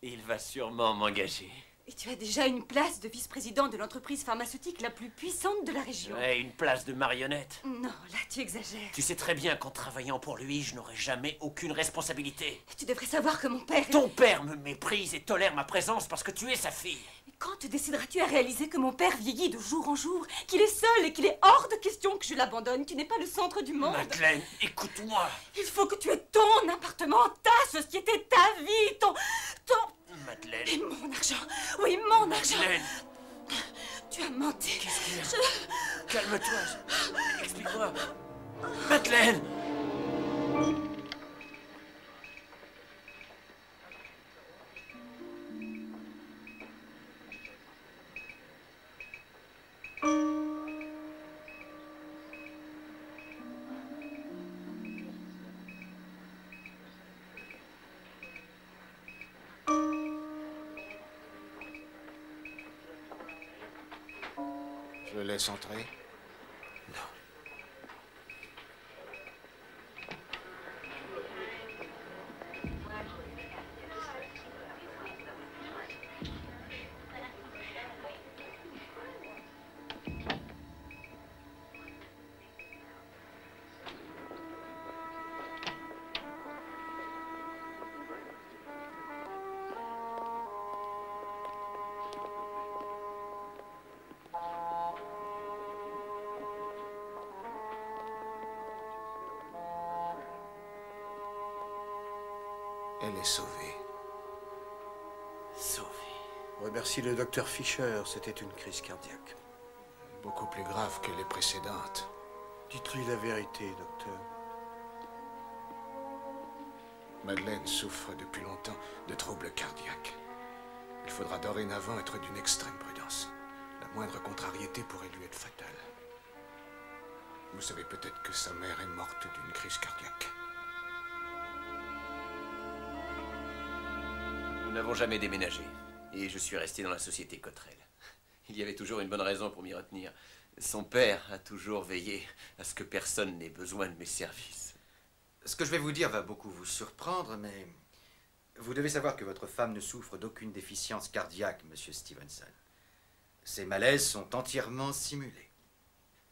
Il va sûrement m'engager.
Et tu as déjà une place de vice-président de l'entreprise pharmaceutique la plus puissante de la région.
Ouais, une place de marionnette.
Non, là, tu exagères.
Tu sais très bien qu'en travaillant pour lui, je n'aurai jamais aucune responsabilité.
Tu devrais savoir que mon père...
Ton père me méprise et tolère ma présence parce que tu es sa fille.
Mais quand te décideras-tu à réaliser que mon père vieillit de jour en jour, qu'il est seul et qu'il est hors de question que je l'abandonne? Tu n'es pas le centre du monde.
Madeleine, écoute-moi.
Il faut que tu aies ton appartement, ta société, ta vie, ton...
Madeleine.
Et mon argent. Oui, mon argent.
Madeleine.
Tu as menti.
Qu'est-ce qu'il y a? Calme-toi. Explique-moi. Madeleine.
Je le laisse entrer?
Non.
Elle est sauvée.
Sauvée.
Remercie le docteur Fisher, c'était une crise cardiaque.
Beaucoup plus grave que les précédentes.
Dites-lui la vérité, docteur.
Madeleine souffre depuis longtemps de troubles cardiaques. Il faudra dorénavant être d'une extrême prudence. La moindre contrariété pourrait lui être fatale. Vous savez peut-être que sa mère est morte d'une crise cardiaque.
Nous n'avons jamais déménagé. Et je suis resté dans la société Cottrell. Il y avait toujours une bonne raison pour m'y retenir. Son père a toujours veillé à ce que personne n'ait besoin de mes services.
Ce que je vais vous dire va beaucoup vous surprendre, mais vous devez savoir que votre femme ne souffre d'aucune déficience cardiaque, monsieur Stevenson. Ses malaises sont entièrement simulés.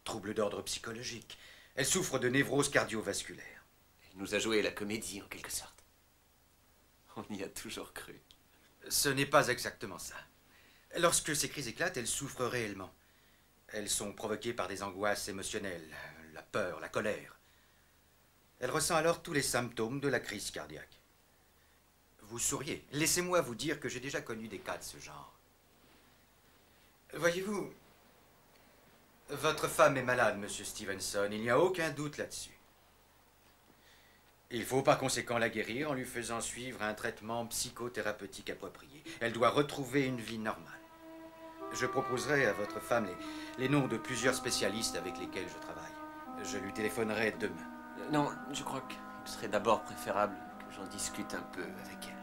Troubles d'ordre psychologique. Elle souffre de névrose cardiovasculaire.
Il nous a joué la comédie, en quelque sorte. On y a toujours cru.
Ce n'est pas exactement ça. Lorsque ces crises éclatent, elle souffre réellement. Elles sont provoquées par des angoisses émotionnelles, la peur, la colère. Elle ressent alors tous les symptômes de la crise cardiaque. Vous souriez. Laissez-moi vous dire que j'ai déjà connu des cas de ce genre. Voyez-vous, votre femme est malade, monsieur Stevenson. Il n'y a aucun doute là-dessus. Il faut par conséquent la guérir en lui faisant suivre un traitement psychothérapeutique approprié. Elle doit retrouver une vie normale. Je proposerai à votre femme les noms de plusieurs spécialistes avec lesquels je travaille. Je lui téléphonerai demain.
Non, je crois qu'il serait d'abord préférable que j'en discute un peu avec elle.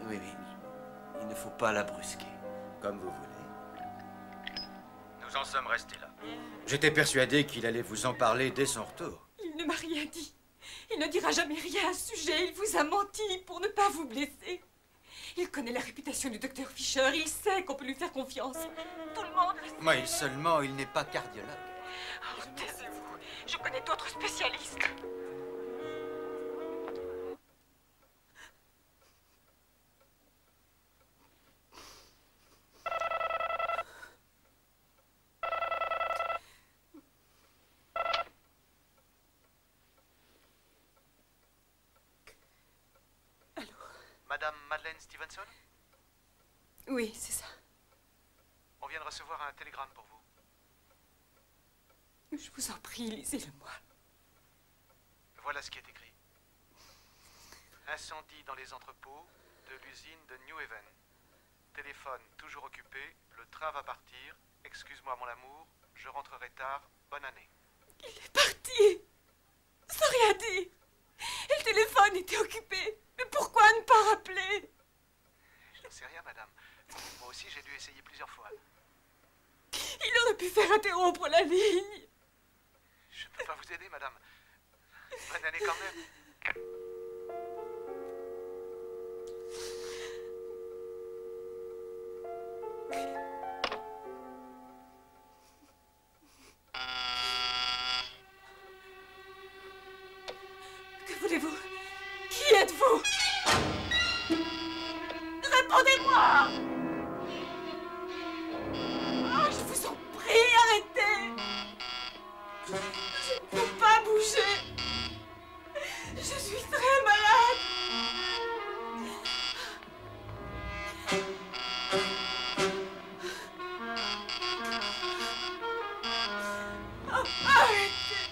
Oui, il ne faut pas la brusquer.
Comme vous voulez. Nous en sommes restés là. J'étais persuadé qu'il allait vous en parler dès son retour.
Il ne m'a rien dit. Il ne dira jamais rien à ce sujet. Il vous a menti pour ne pas vous blesser. Il connaît la réputation du docteur Fisher. Il sait qu'on peut lui faire confiance. Tout le monde le sait.
Mais seulement, il n'est pas cardiologue.
Oh, taisez-vous. Je connais d'autres spécialistes.
Madame Madeleine Stevenson?
Oui, c'est ça.
On vient de recevoir un télégramme pour vous.
Je vous en prie, lisez-le-moi.
Voilà ce qui est écrit. Incendie dans les entrepôts de l'usine de New Haven. Téléphone toujours occupé, le train va partir. Excuse-moi mon amour, je rentrerai tard. Bonne année.
Il est parti sans rien dire. Et le téléphone était occupé. Mais pourquoi ne pas rappeler?
Je ne sais rien, madame. Moi aussi, j'ai dû essayer plusieurs fois.
Il aurait pu faire interrompre la ligne.
Je ne peux pas vous aider, madame. Bonne année quand même.
Que voulez-vous? Qui êtes-vous? Répondez-moi! Oh, je vous en prie, arrêtez! Je ne peux pas bouger. Je suis très malade. Oh, arrêtez!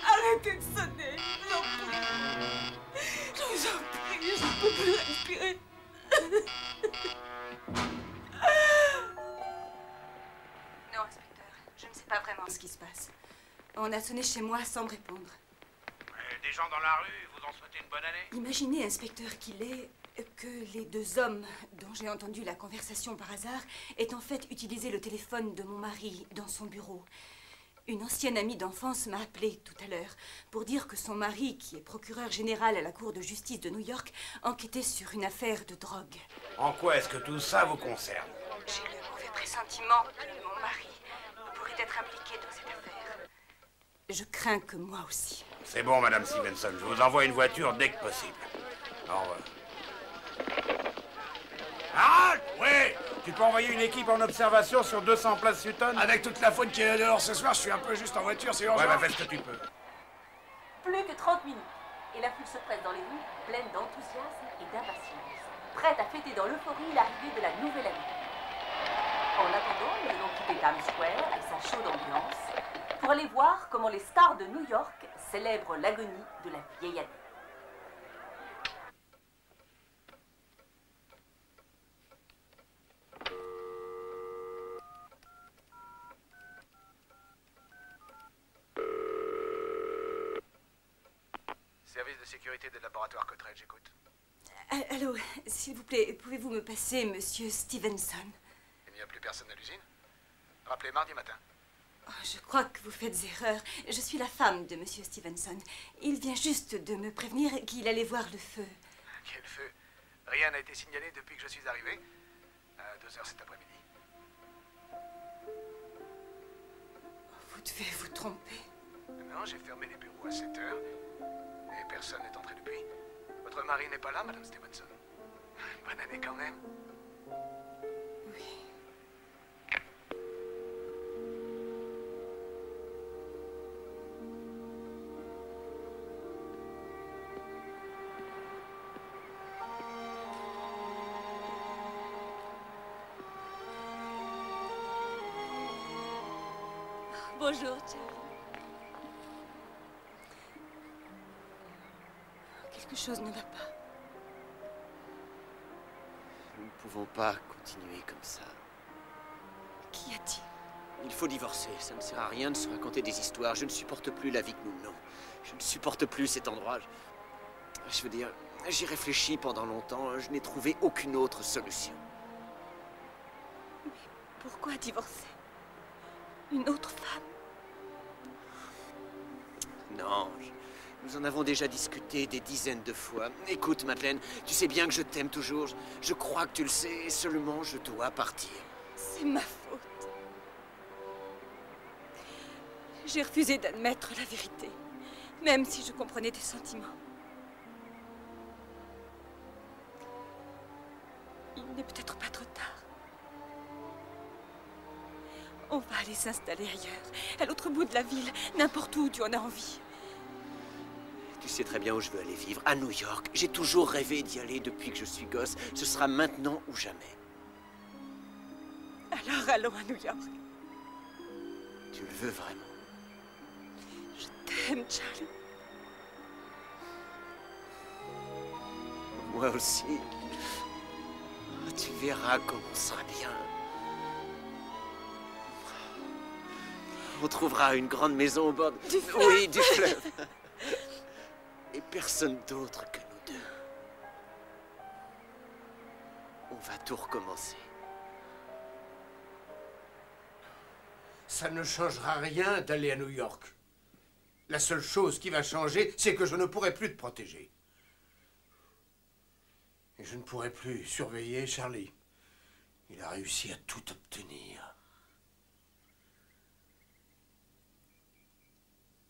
Arrêtez de sonner, je vous en prie. Je vous en prie, je ne peux plus respirer. Non, inspecteur, je ne sais pas vraiment ce qui se passe. On a sonné chez moi sans me répondre.
Des gens dans la rue vous ont souhaité une bonne année?
Imaginez, inspecteur, qu'il est que les deux hommes dont j'ai entendu la conversation par hasard aient en fait utilisé le téléphone de mon mari dans son bureau. Une ancienne amie d'enfance m'a appelé tout à l'heure pour dire que son mari, qui est procureur général à la Cour de justice de New York, enquêtait sur une affaire de drogue.
En quoi est-ce que tout ça vous concerne?
J'ai le mauvais pressentiment que mon mari pourrait être impliqué dans cette affaire. Je crains que moi aussi.
C'est bon, Madame Stevenson, je vous envoie une voiture dès que possible. Au revoir. Ah, oui! Tu peux envoyer une équipe en observation sur 200 places Sutton?
Avec toute la faune qui est dehors ce soir, je suis un peu juste en voiture, c'est urgent.
Ouais, bah fais ce que tu peux.
Plus que 30 minutes. Et la foule se presse dans les rues, pleine d'enthousiasme et d'impatience, prête à fêter dans l'euphorie l'arrivée de la nouvelle année. En attendant, nous allons quitter Times Square et sa chaude ambiance pour aller voir comment les stars de New York célèbrent l'agonie de la vieille année.
Service de sécurité des laboratoires Cottrell, j'écoute.
Allô, s'il vous plaît, pouvez-vous me passer Monsieur Stevenson?
Il n'y a plus personne à l'usine? Rappelez mardi matin.
Oh, je crois que vous faites erreur. Je suis la femme de Monsieur Stevenson. Il vient juste de me prévenir qu'il allait voir le feu.
Quel feu? Rien n'a été signalé depuis que je suis arrivé. À 2h cet après-midi.
Vous devez vous tromper.
Non, j'ai fermé les bureaux à 7h. Et personne n'est entré depuis. Votre mari n'est pas là, Madame Stevenson? Bonne année quand même.
Bonjour, Charlie. Quelque chose ne va pas.
Nous ne pouvons pas continuer comme ça.
Qu'y a-t-il?
Il faut divorcer. Ça ne sert à rien de se raconter des histoires. Je ne supporte plus la vie que nous menons. Je ne supporte plus cet endroit. Je veux dire, j'y réfléchis pendant longtemps. Je n'ai trouvé aucune autre solution.
Mais pourquoi divorcer? Une autre femme?
Non, nous en avons déjà discuté des dizaines de fois. Écoute, Madeleine, tu sais bien que je t'aime toujours. Je crois que tu le sais, seulement je dois partir.
C'est ma faute. J'ai refusé d'admettre la vérité, même si je comprenais tes sentiments. Il n'est peut-être pas trop tard. On va aller s'installer ailleurs, à l'autre bout de la ville, n'importe où tu en as envie.
Tu sais très bien où je veux aller vivre, à New York. J'ai toujours rêvé d'y aller depuis que je suis gosse. Ce sera maintenant ou jamais.
Alors allons à New York.
Tu le veux vraiment?
Je t'aime, Charlie.
Moi aussi. Tu verras comme on sera bien. On trouvera une grande maison au bord
du fleuve.
Oui, du fleuve. Et personne d'autre que nous deux. On va tout recommencer.
Ça ne changera rien d'aller à New York. La seule chose qui va changer, c'est que je ne pourrai plus te protéger. Et je ne pourrai plus surveiller Charlie. Il a réussi à tout obtenir.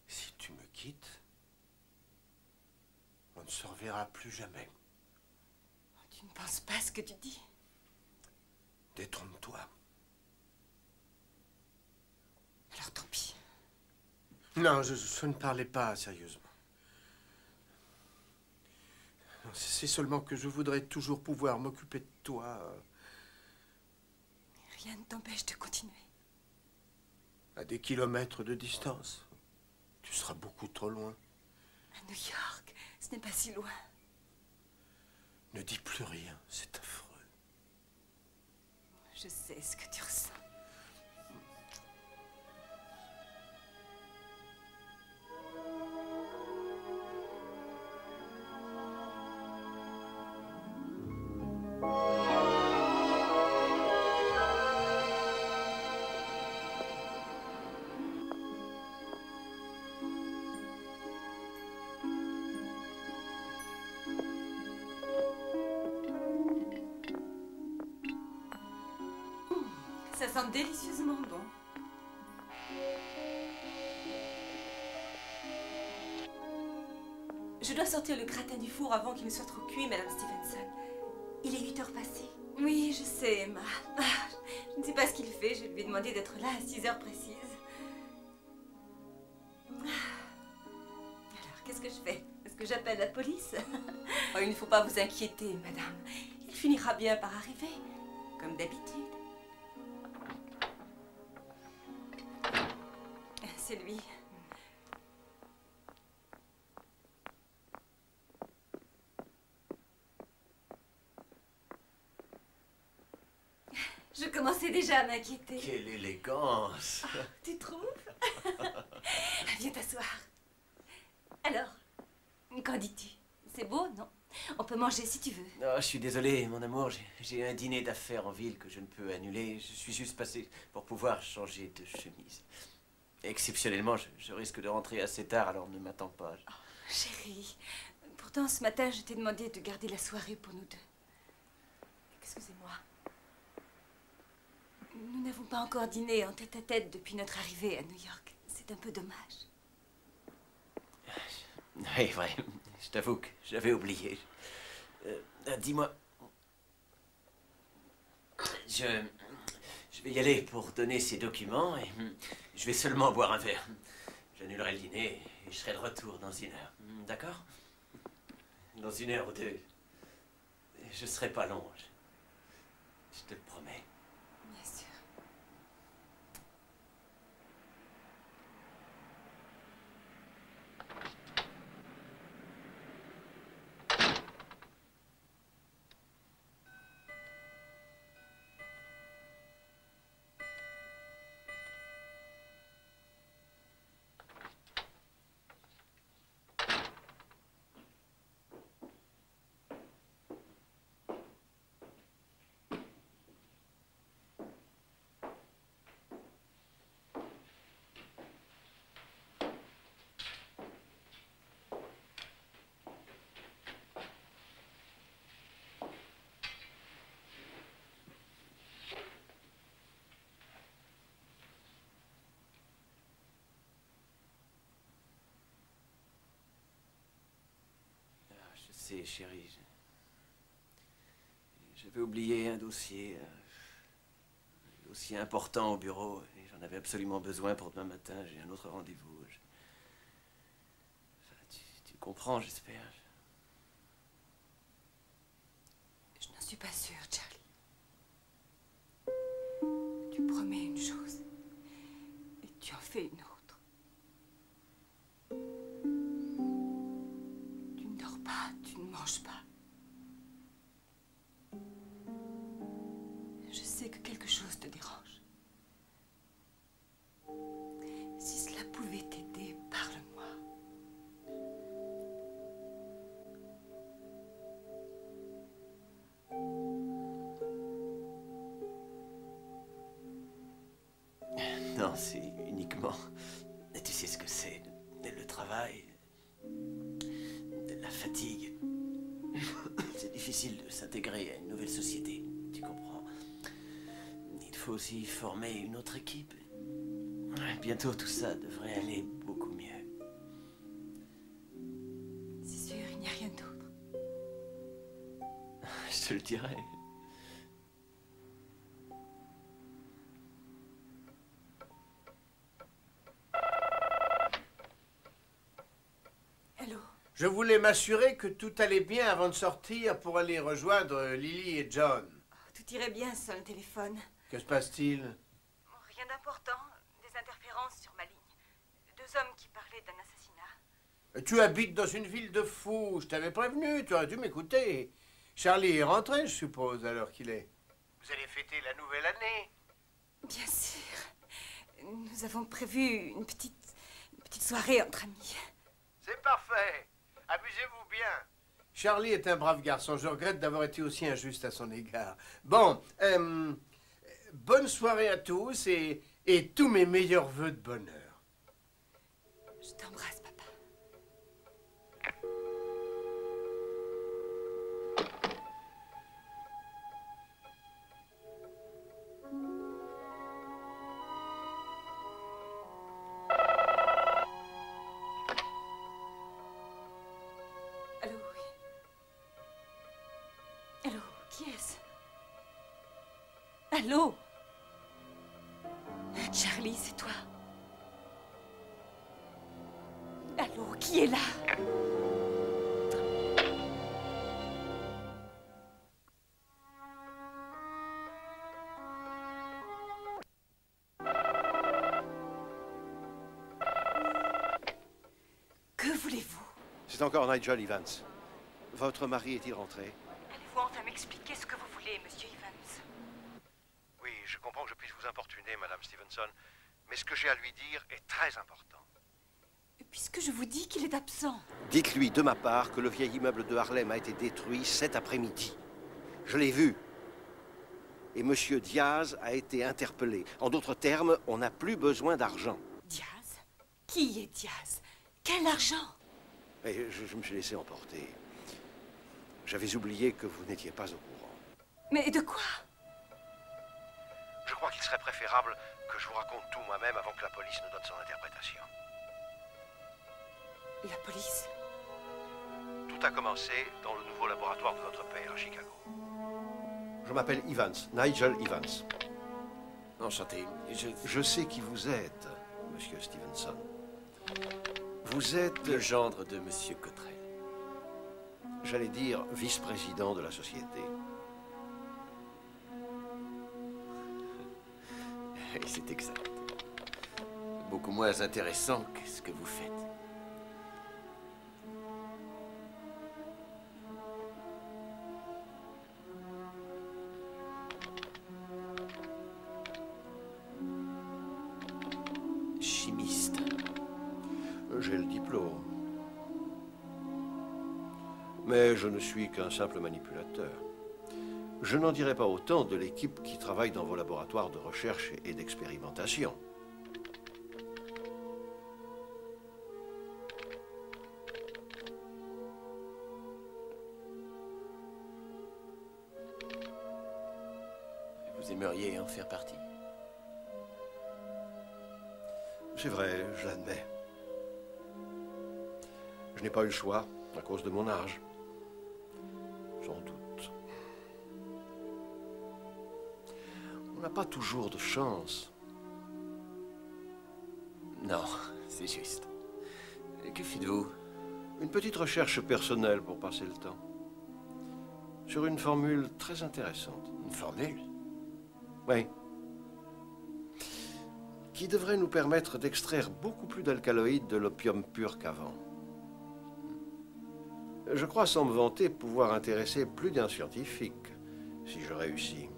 Si tu me quittes, on ne se reverra plus jamais.
Tu ne penses pas à ce que tu dis?
Détrompe-toi.
Alors tant pis.
Non, je ne parlais pas sérieusement. C'est seulement que je voudrais toujours pouvoir m'occuper de toi.
Rien ne t'empêche de continuer.
À des kilomètres de distance. Tu seras beaucoup trop loin.
À New York, ce n'est pas si loin.
Ne dis plus rien, c'est affreux.
Je sais ce que tu ressens. Ça sent délicieusement bon. Je dois sortir le gratin du four avant qu'il ne soit trop cuit, Madame Stevenson. Il est 8 heures passées. Oui, je sais, Emma. Je ne sais pas ce qu'il fait. Je lui ai demandé d'être là à 6 heures précises. Alors, qu'est-ce que je fais? Est-ce que j'appelle la police? Oh, il ne faut pas vous inquiéter, madame. Il finira bien par arriver, comme d'habitude. C'est lui. Je commençais déjà à m'inquiéter.
Quelle élégance!
Oh, tu trouves? Viens t'asseoir. Alors, qu'en dis-tu? C'est beau, non? On peut manger si tu veux.
Oh, je suis désolé, mon amour. J'ai un dîner d'affaires en ville que je ne peux annuler. Je suis juste passé pour pouvoir changer de chemise. Exceptionnellement, je risque de rentrer assez tard, alors ne m'attends pas.
Oh, chérie, pourtant ce matin, je t'ai demandé de garder la soirée pour nous deux. Excusez-moi. Nous n'avons pas encore dîné en tête-à-tête depuis notre arrivée à New York. C'est un peu dommage.
Oui, vrai. Je t'avoue que j'avais oublié. Dis-moi, Je vais y aller pour donner ces documents et je vais seulement boire un verre. J'annulerai le dîner et je serai de retour dans 1 heure. D'accord? Dans 1 heure ou 2. Je serai pas long. Je te le promets.
Bien sûr.
Je sais, chérie. J'avais oublié un dossier important au bureau. Et j'en avais absolument besoin pour demain matin. J'ai un autre rendez-vous. Enfin, tu comprends, j'espère.
Je n'en suis pas sûre, Charlie. Tu promets une chose et tu en fais une autre. Tu ne dors pas, tu ne manges pas. Je sais que quelque chose te dérange. Si cela pouvait t'aider, parle-moi.
Non, c'est uniquement... Tu sais ce que c'est. Le travail. La fatigue. C'est difficile de s'intégrer à une nouvelle société. Tu comprends? Il faut aussi former une autre équipe. Bientôt, tout ça devrait aller beaucoup mieux.
C'est sûr, il n'y a rien d'autre.
Je te le dirai.
Allô?
Je voulais m'assurer que tout allait bien avant de sortir pour aller rejoindre Lily et John.
Tout irait bien sans le téléphone.
Que se passe-t-il?
Rien d'important. Des interférences sur ma ligne. 2 hommes qui parlaient d'un assassinat.
Tu habites dans une ville de fous. Je t'avais prévenu, tu aurais dû m'écouter. Charlie est rentré, je suppose, à l'heure qu'il est. Vous allez fêter la nouvelle année?
Bien sûr. Nous avons prévu une petite soirée entre amis.
C'est parfait. Amusez-vous bien. Charlie est un brave garçon. Je regrette d'avoir été aussi injuste à son égard. Bon, bonne soirée à tous et tous mes meilleurs vœux de bonheur.
Je t'embrasse, papa. Allô, oui. Allô, qui est-ce? Allô? Charlie, c'est toi? Allô, qui est là? Que voulez-vous?
C'est encore Nigel Evans. Votre mari est-il rentré?
Allez-vous enfin m'expliquer ce que vous voulez, monsieur Evans?
Oui, je comprends que je puisse vous importuner, Madame Stevenson, mais ce que j'ai à lui dire est très important.
Puisque je vous dis qu'il est absent.
Dites-lui de ma part que le vieil immeuble de Harlem a été détruit cet après-midi. Je l'ai vu. Et Monsieur Diaz a été interpellé. En d'autres termes, on n'a plus besoin d'argent.
Diaz? Qui est Diaz? Quel argent?
Et je me suis laissé emporter. J'avais oublié que vous n'étiez pas au courant.
Mais de quoi?
Je crois qu'il serait préférable que je vous raconte tout moi-même avant que la police ne donne son interprétation.
La police?
Tout a commencé dans le nouveau laboratoire de votre père à Chicago. Je m'appelle Evans, Nigel Evans.
Enchanté.
Je sais qui vous êtes, monsieur Stevenson. Vous êtes...
Le gendre de monsieur Cottrell.
J'allais dire vice-président de la société.
Et c'est exact. Beaucoup moins intéressant que ce que vous faites. Chimiste.
J'ai le diplôme. Mais je ne suis qu'un simple manipulateur. Je n'en dirai pas autant de l'équipe qui travaille dans vos laboratoires de recherche et d'expérimentation.
Vous aimeriez en faire partie?
C'est vrai, je l'admets. Je n'ai pas eu le choix à cause de mon âge. Sans doute. On n'a pas toujours de chance.
Non, c'est juste. Que faites-vous?
Une petite recherche personnelle pour passer le temps. Sur une formule très intéressante.
Une formule?
Oui. Qui devrait nous permettre d'extraire beaucoup plus d'alcaloïdes de l'opium pur qu'avant. Je crois sans me vanter pouvoir intéresser plus d'un scientifique, si je réussis.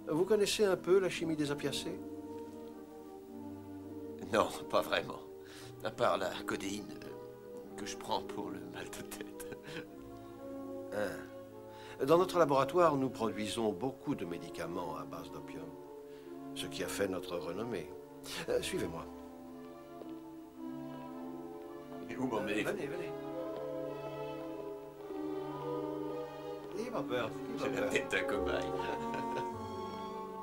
Vous connaissez un peu la chimie des opiacés?
Non, pas vraiment. À part la codéine que je prends pour le mal de tête.
Dans notre laboratoire, nous produisons beaucoup de médicaments à base d'opium, ce qui a fait notre renommée. Suivez-moi.
Et où m'emmenez-vous?
Venez, venez. N'ayez pas peur.
J'ai la tête d'un cobaye.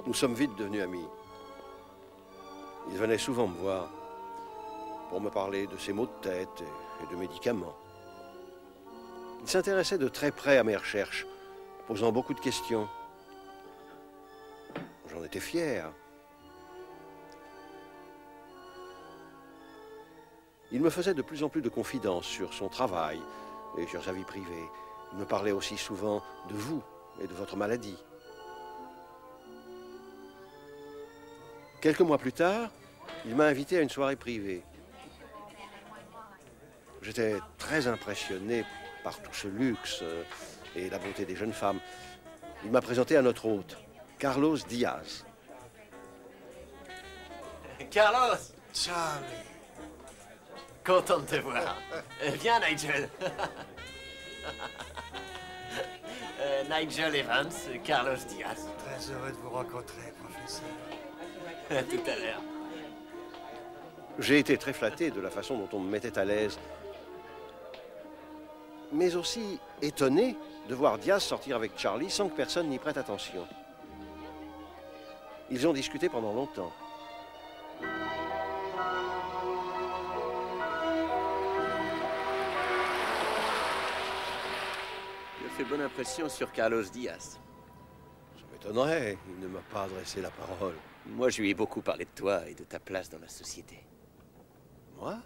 Nous sommes vite devenus amis. Il venait souvent me voir pour me parler de ses maux de tête et de médicaments. Il s'intéressait de très près à mes recherches, posant beaucoup de questions. J'en étais fier. Il me faisait de plus en plus de confidences sur son travail et sur sa vie privée. Il me parlait aussi souvent de vous et de votre maladie. Quelques mois plus tard, il m'a invité à une soirée privée. J'étais très impressionné par tout ce luxe et la beauté des jeunes femmes. Il m'a présenté à notre hôte, Carlos Diaz.
Carlos!
Charlie!
Content de te voir. Viens, Nigel. Nigel Evans, Carlos Diaz.
Très heureux de vous rencontrer, professeur.
À tout à l'heure.
J'ai été très flatté de la façon dont on me mettait à l'aise, mais aussi étonné de voir Diaz sortir avec Charlie sans que personne n'y prête attention. Ils ont discuté pendant longtemps.
Il a fait bonne impression sur Carlos Diaz.
Ça m'étonnerait, il ne m'a pas adressé la parole.
Moi, je lui ai beaucoup parlé de toi et de ta place dans la société.
Moi?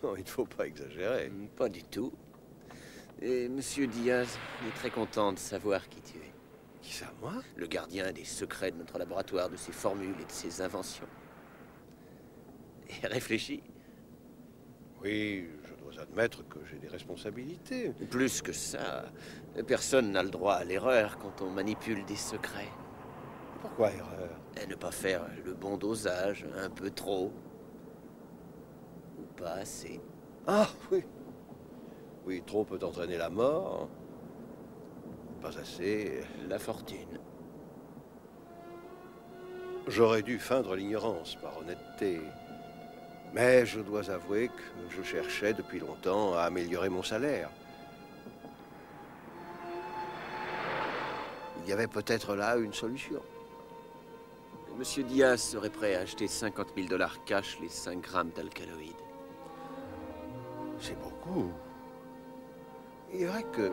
Non, il ne faut pas exagérer.
Pas du tout. Et Monsieur Diaz est très content de savoir qui tu es.
Qui ça, moi?
Le gardien des secrets de notre laboratoire, de ses formules et de ses inventions. Et réfléchis.
Oui, je dois admettre que j'ai des responsabilités.
Plus que ça, personne n'a le droit à l'erreur quand on manipule des secrets.
Pourquoi erreur?
Et ne pas faire le bon dosage, un peu trop. Ou pas assez.
Ah, oui. Oui, trop peut entraîner la mort. Pas assez.
La fortune.
J'aurais dû feindre l'ignorance par honnêteté. Mais je dois avouer que je cherchais depuis longtemps à améliorer mon salaire. Il y avait peut-être là une solution.
Monsieur Diaz serait prêt à acheter 50 000 $ cash les 5 grammes d'alcaloïdes.
C'est beaucoup. Il est vrai que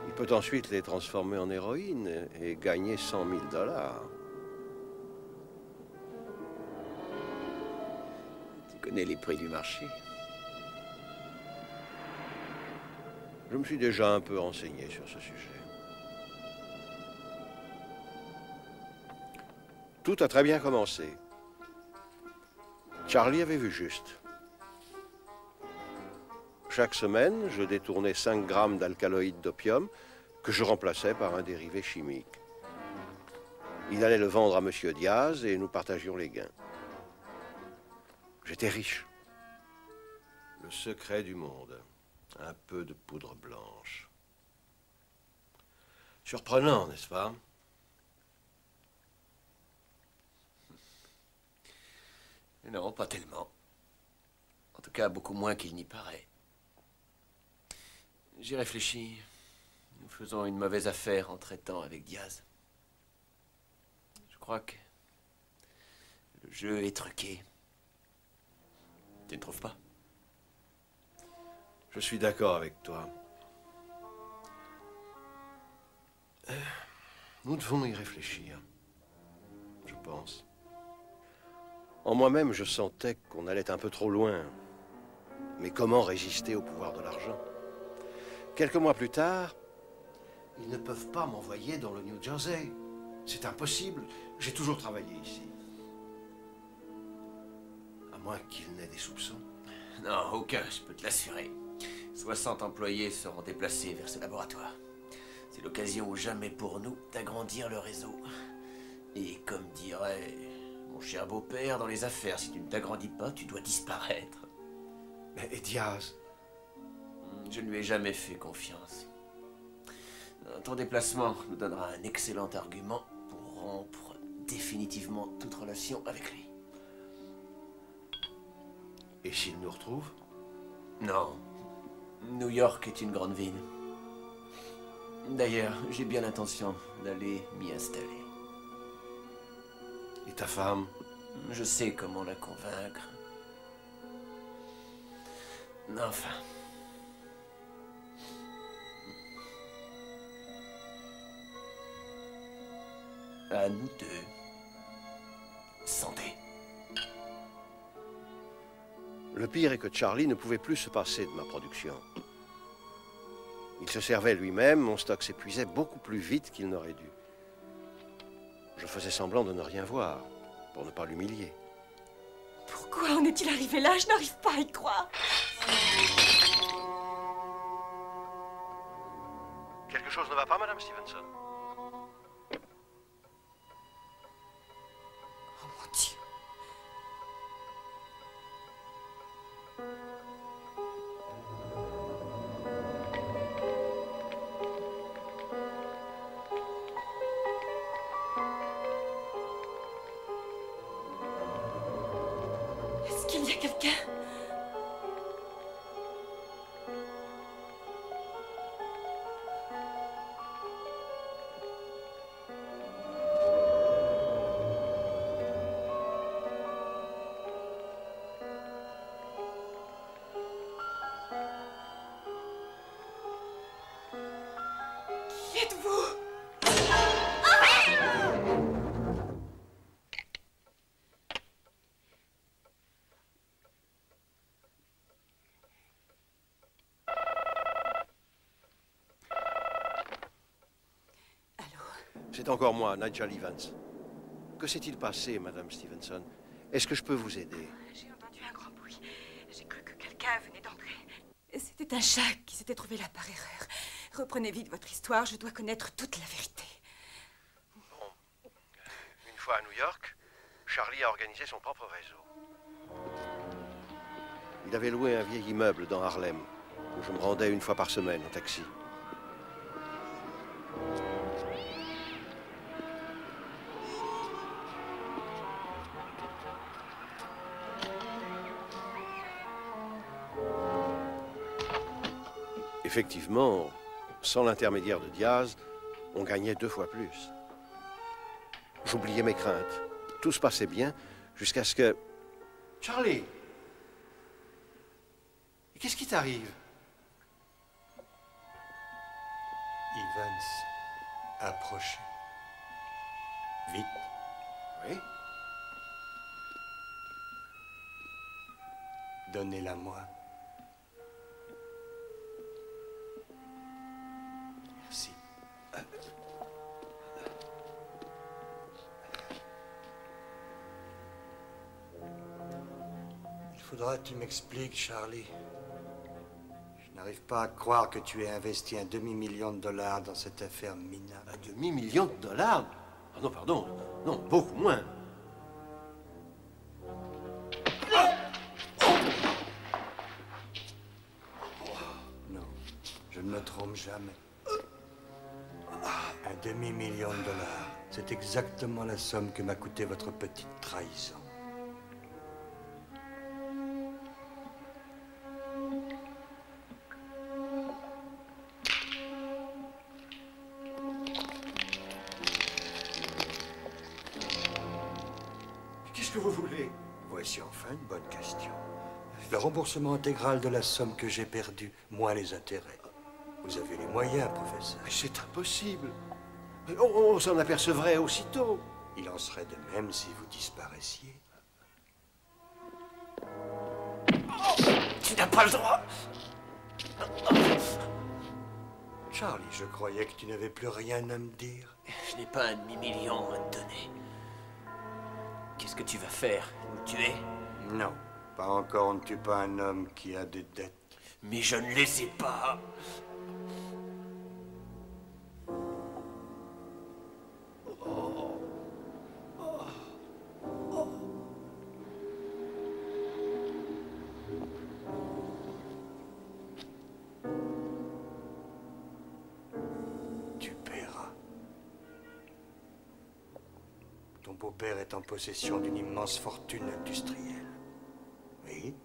il peut ensuite les transformer en héroïne et gagner 100 000 $.
Tu connais les prix du marché?
Je me suis déjà un peu renseigné sur ce sujet. Tout a très bien commencé. Charlie avait vu juste. Chaque semaine, je détournais 5 grammes d'alcaloïde d'opium que je remplaçais par un dérivé chimique. Il allait le vendre à M. Diaz et nous partagions les gains. J'étais riche. Le secret du monde. Un peu de poudre blanche. Surprenant, n'est-ce pas?
Non, pas tellement. En tout cas, beaucoup moins qu'il n'y paraît. J'y réfléchis. Nous faisons une mauvaise affaire en traitant avec Diaz. Je crois que le jeu est truqué. Tu ne trouves pas?
Je suis d'accord avec toi. Nous devons y réfléchir, je pense. En moi-même, je sentais qu'on allait un peu trop loin. Mais comment résister au pouvoir de l'argent? Quelques mois plus tard, ils ne peuvent pas m'envoyer dans le New Jersey. C'est impossible. J'ai toujours travaillé ici. À moins qu'ils n'aient des soupçons.
Non, aucun, je peux te l'assurer. 60 employés seront déplacés vers ce laboratoire. C'est l'occasion ou jamais pour nous d'agrandir le réseau. Et comme dirait mon cher beau-père dans les affaires, si tu ne t'agrandis pas, tu dois disparaître.
Mais Diaz?
Je ne lui ai jamais fait confiance. Ton déplacement nous donnera un excellent argument pour rompre définitivement toute relation avec lui.
Et s'il nous retrouve?
Non. New York est une grande ville. D'ailleurs, j'ai bien l'intention d'aller m'y installer.
Et ta femme?
Je sais comment la convaincre. Enfin. À nous deux. Santé.
Le pire est que Charlie ne pouvait plus se passer de ma production. Il se servait lui-même, mon stock s'épuisait beaucoup plus vite qu'il n'aurait dû. Je faisais semblant de ne rien voir, pour ne pas l'humilier.
Pourquoi en est-il arrivé là? Je n'arrive pas à y croire.
Quelque chose ne va pas, Madame Stevenson?
Oh mon Dieu. Est-ce qu'il y a quelqu'un? Qui êtes-vous?
C'est encore moi, Nigel Evans. Que s'est-il passé, Madame Stevenson? Est-ce que je peux vous aider?
J'ai entendu un grand bruit. J'ai cru que quelqu'un venait d'entrer. C'était un chat qui s'était trouvé là par erreur. Reprenez vite votre histoire, je dois connaître toute la vérité.
Bon. Une fois à New York, Charlie a organisé son propre réseau. Il avait loué un vieil immeuble dans Harlem, où je me rendais une fois par semaine en taxi. Effectivement, sans l'intermédiaire de Diaz, on gagnait 2 fois plus. J'oubliais mes craintes. Tout se passait bien jusqu'à ce que... Charlie! Qu'est-ce qui t'arrive?
Evans, approchez. Vite.
Oui?
Donnez-la moi.
Merci.
Il faudra que tu m'expliques, Charlie. Je n'arrive pas à croire que tu aies investi $1 demi-million dans cette affaire minable.
$1 demi-million? Ah non, pardon. Non, beaucoup moins.
Non, je ne me trompe jamais. $1 demi-million. C'est exactement la somme que m'a coûté votre petite trahison.
Qu'est-ce que vous voulez?
Voici enfin une bonne question. Le remboursement intégral de la somme que j'ai perdue, moins les intérêts. Vous avez les moyens, professeur.
Mais c'est impossible. On s'en apercevrait aussitôt.
Il en serait de même si vous disparaissiez.
Tu n'as pas le droit.
Charlie, je croyais que tu n'avais plus rien à me dire.
Je n'ai pas $1 demi-million à te donner. Qu'est-ce que tu vas faire? Nous tuer?
Non, pas encore. On ne tue pas un homme qui a des dettes.
Mais je ne les ai pas.
Tu paieras. Ton beau-père est en possession d'une immense fortune industrielle. Oui.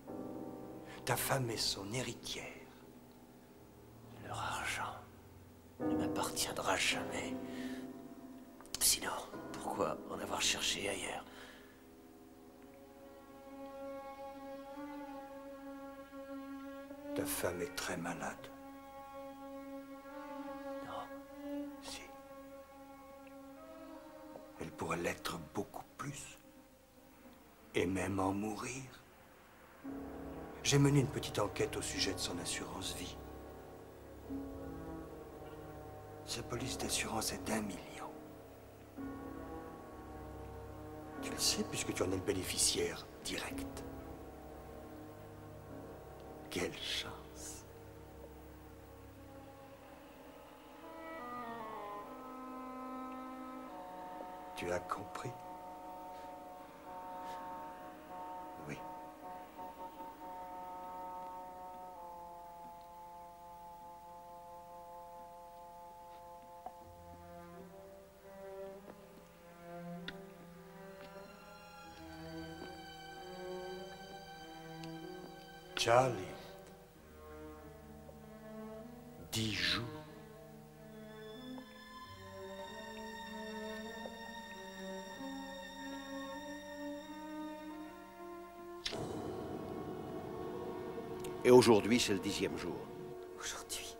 Ta femme est son héritière.
Leur argent ne m'appartiendra jamais. Sinon, pourquoi en avoir cherché ailleurs?
Ta femme est très malade.
Non.
Si. Elle pourrait l'être beaucoup plus. Et même en mourir. J'ai mené une petite enquête au sujet de son assurance vie. Sa police d'assurance est d'1 million. Tu le sais puisque tu en es le bénéficiaire direct. Quelle chance. Tu as compris? Oui. Charlie. 10 jours.
Et aujourd'hui, c'est le 10e jour.
Aujourd'hui?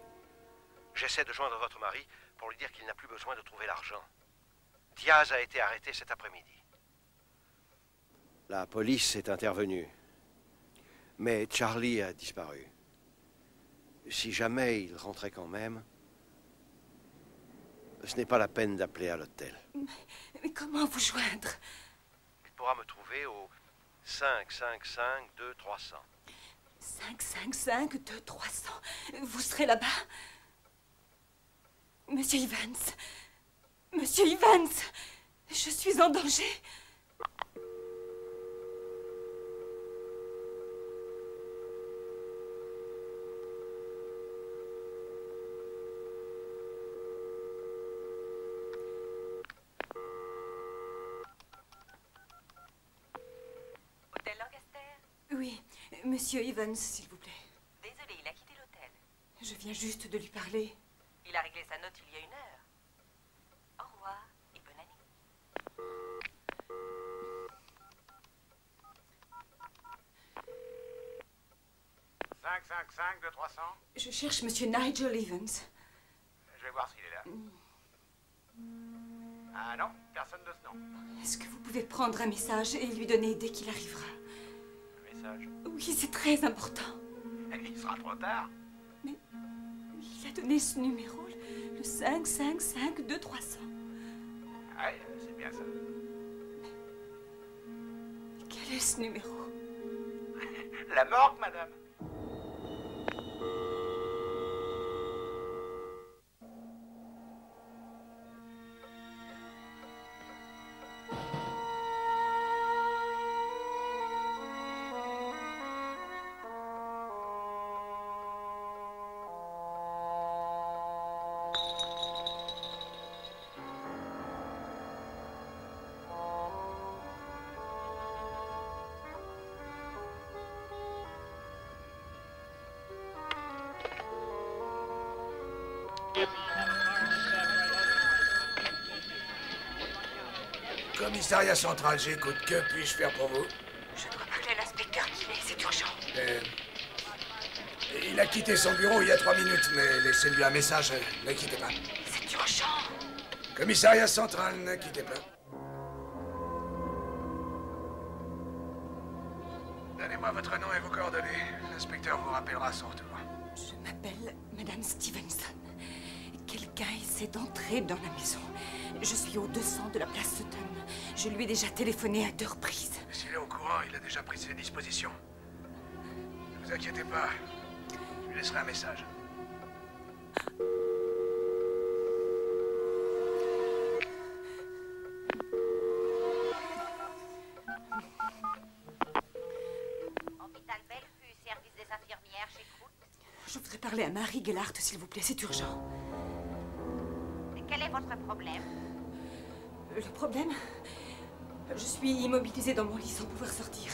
J'essaie de joindre votre mari pour lui dire qu'il n'a plus besoin de trouver l'argent. Diaz a été arrêté cet après-midi. La police est intervenue. Mais Charlie a disparu. Si jamais il rentrait quand même, ce n'est pas la peine d'appeler à l'hôtel.
Mais comment vous joindre?
Il pourra me trouver au 555-2300.
555-2300. Vous serez là-bas? Monsieur Evans. Monsieur Evans. Je suis en danger.
Hôtel Lancaster?
Oui, Monsieur Evans, s'il vous plaît.
Désolé, il a quitté l'hôtel.
Je viens juste de lui parler.
Il a réglé sa note il y a 1 heure. Au revoir et bonne année.
555-2300.
Je cherche Monsieur Nigel Evans.
Je vais voir s'il est là. Ah non, personne de ce nom.
Est-ce que vous pouvez prendre un message et lui donner dès qu'il arrivera?
Un message?
Oui, c'est très important.
Il sera trop tard.
Mais il a donné ce numéro, le 555-2300.
Ouais, c'est bien ça.
Quel est ce numéro?
La morgue, madame.
Commissariat central, j'écoute. Que puis-je faire pour vous?
Je dois parler à l'inspecteur Killet, c'est urgent.
Il a quitté son bureau il y a 3 minutes, mais laissez-lui un message. Ne quittez pas.
C'est urgent.
Commissariat central, ne quittez pas. Donnez-moi votre nom et vos coordonnées. L'inspecteur vous rappellera à son retour.
Je m'appelle Madame Stevenson. Quelqu'un essaie d'entrer dans la maison. Je suis au 200 de la place Sutton. Je lui ai déjà téléphoné à 2 reprises.
S'il est au courant, il a déjà pris ses dispositions. Ne vous inquiétez pas. Je lui laisserai un message.
Hôpital Bellevue, service des infirmières, j'écoute.
Je voudrais parler à Marie Gellhardt, s'il vous plaît, c'est urgent.
Quel est votre problème?
Le problème? Je suis immobilisée dans mon lit sans pouvoir sortir.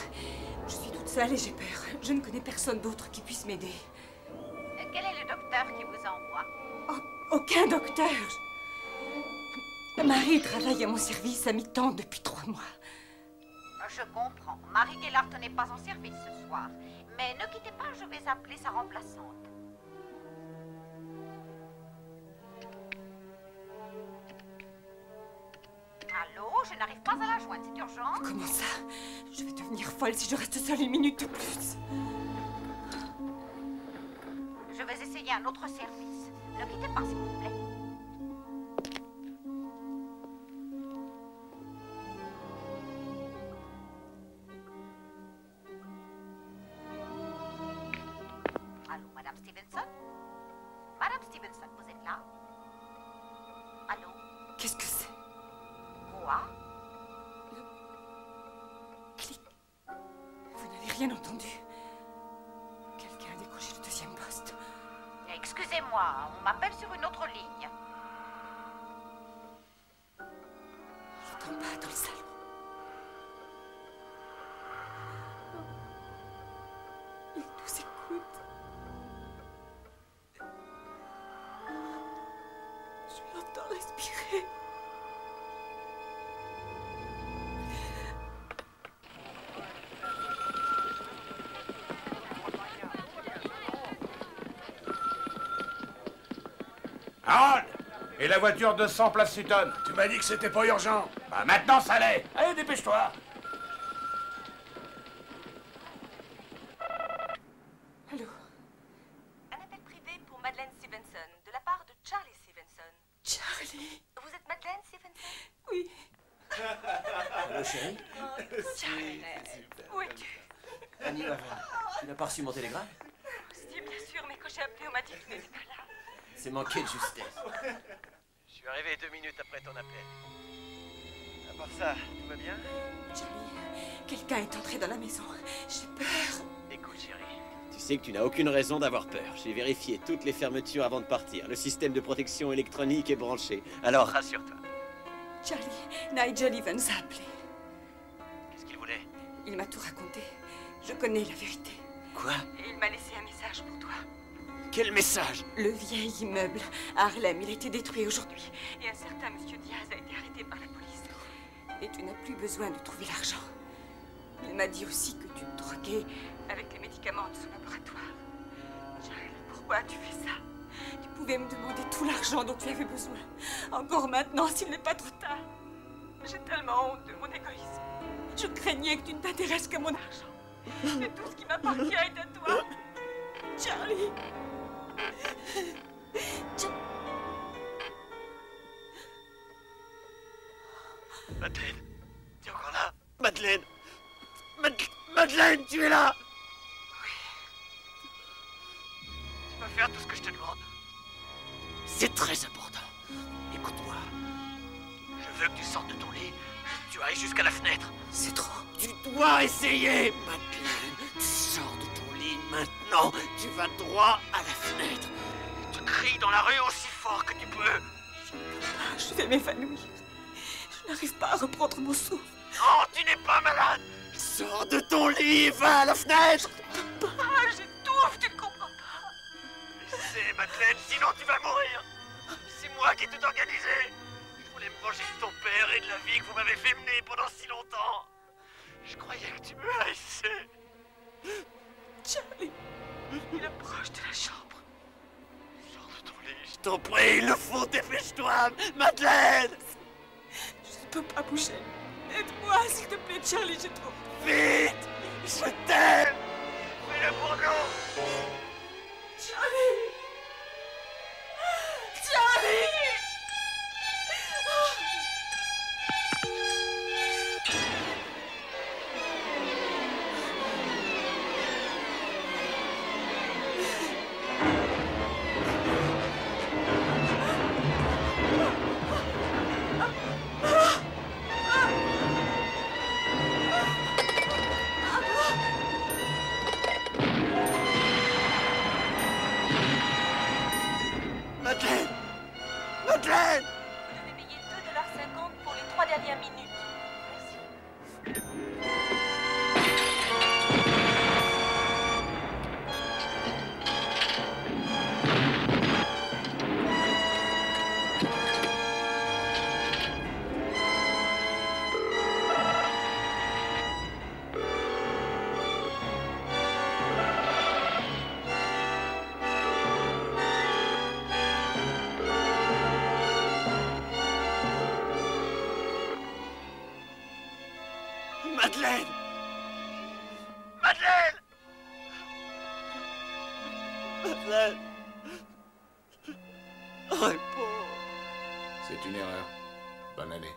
Je suis toute seule et j'ai peur. Je ne connais personne d'autre qui puisse m'aider.
Quel est le docteur qui vous envoie?
Oh, aucun docteur. Marie travaille à mon service à mi-temps depuis 3 mois.
Je comprends. Marie Gellhardt n'est pas en service ce soir. Mais ne quittez pas, je vais appeler sa remplaçante. Allô, je n'arrive pas à la joindre, c'est urgent.
Comment ça? Je vais devenir folle si je reste seule 1 minute de plus.
Je vais essayer un autre service. Ne quittez pas, s'il vous plaît. Allô, Madame Stevenson? Madame Stevenson, vous êtes là? Allô?
Qu'est-ce que c'est?
Quoi?
Clic. Vous n'avez rien entendu? Quelqu'un a décroché le 2e poste.
Excusez-moi, on m'appelle sur une autre ligne.
J'entends pas dans le salon. Il nous écoute. Je l'entends respirer.
Harold! Et la voiture 200 place Sutton?
Tu m'as dit que c'était pas urgent.
Bah maintenant ça l'est. Allez, dépêche-toi.
Allô?
Un appel privé pour Madeleine Stevenson, de la part de Charlie Stevenson.
Charlie?
Vous êtes Madeleine Stevenson?
Oui.
Allô, chérie?
Charlie, où es-tu?
Annie, tu n'as pas reçu mon télégramme?
Si, bien sûr, mais quand j'ai appelé, on m'a dit que tu n'étais pas là.
C'est manqué de justesse.
Je suis arrivé 2 minutes après ton appel. À part ça, tout va bien?
Charlie, quelqu'un est entré dans la maison. J'ai peur.
Écoute, chérie.
Tu sais que tu n'as aucune raison d'avoir peur. J'ai vérifié toutes les fermetures avant de partir. Le système de protection électronique est branché. Alors, rassure-toi.
Charlie, Nigel Evans a appelé.
Qu'est-ce qu'il voulait?
Il m'a tout raconté. Je connais la vérité.
Quoi?
Et il m'a laissé un message pour toi.
Quel message?
Le vieil immeuble à Harlem, il a été détruit aujourd'hui. Et un certain monsieur Diaz a été arrêté par la police. Et tu n'as plus besoin de trouver l'argent. Il m'a dit aussi que tu te droguais avec les médicaments de son laboratoire. Charlie, pourquoi tu fais ça? Tu pouvais me demander tout l'argent dont tu avais besoin. Encore maintenant, s'il n'est pas trop tard. J'ai tellement honte de mon égoïsme. Je craignais que tu ne t'intéresses qu'à mon argent. Mais tout ce qui m'appartient est à toi. Charlie.
Madeleine, tu es encore là? Madeleine! Madeleine, tu es là? Oui. Tu vas faire tout ce que je te demande. C'est très important. Écoute-moi. Je veux que tu sortes de ton lit. Tu ailles jusqu'à la fenêtre. C'est trop. Tu dois essayer, Madeleine. Tu sors de ton lit maintenant. Tu vas droit à la fenêtre. Tu cries dans la rue aussi fort que tu peux.
Je vais m'évanouir. Je n'arrive pas à reprendre mon souffle.
Non, tu n'es pas malade. Sors de ton lit et va à la fenêtre.
Je ne peux pas, j'étouffe, tu ne comprends pas.
Essaie, Madeleine, sinon tu vas mourir. C'est moi qui ai tout organisé. Je voulais me venger de ton père et de la vie que vous m'avez fait mener pendant si longtemps. Je croyais que tu me haïssais.
Charlie, il est proche de la chambre.
Sors de ton lit, je t'en prie, il le faut, dépêche-toi, Madeleine.
Je ne peux pas bouger. Aide-moi, s'il te plaît, Charlie, j'ai trop...
Vite! Je t'aime! Fais-le pour nous!
Charlie! Charlie!
Madeleine! Madeleine!
Vous devez payer 2,50 $ pour les 3 dernières minutes.
Madeleine! Madeleine! Madeleine! Réponds!
C'est une erreur. Bonne année.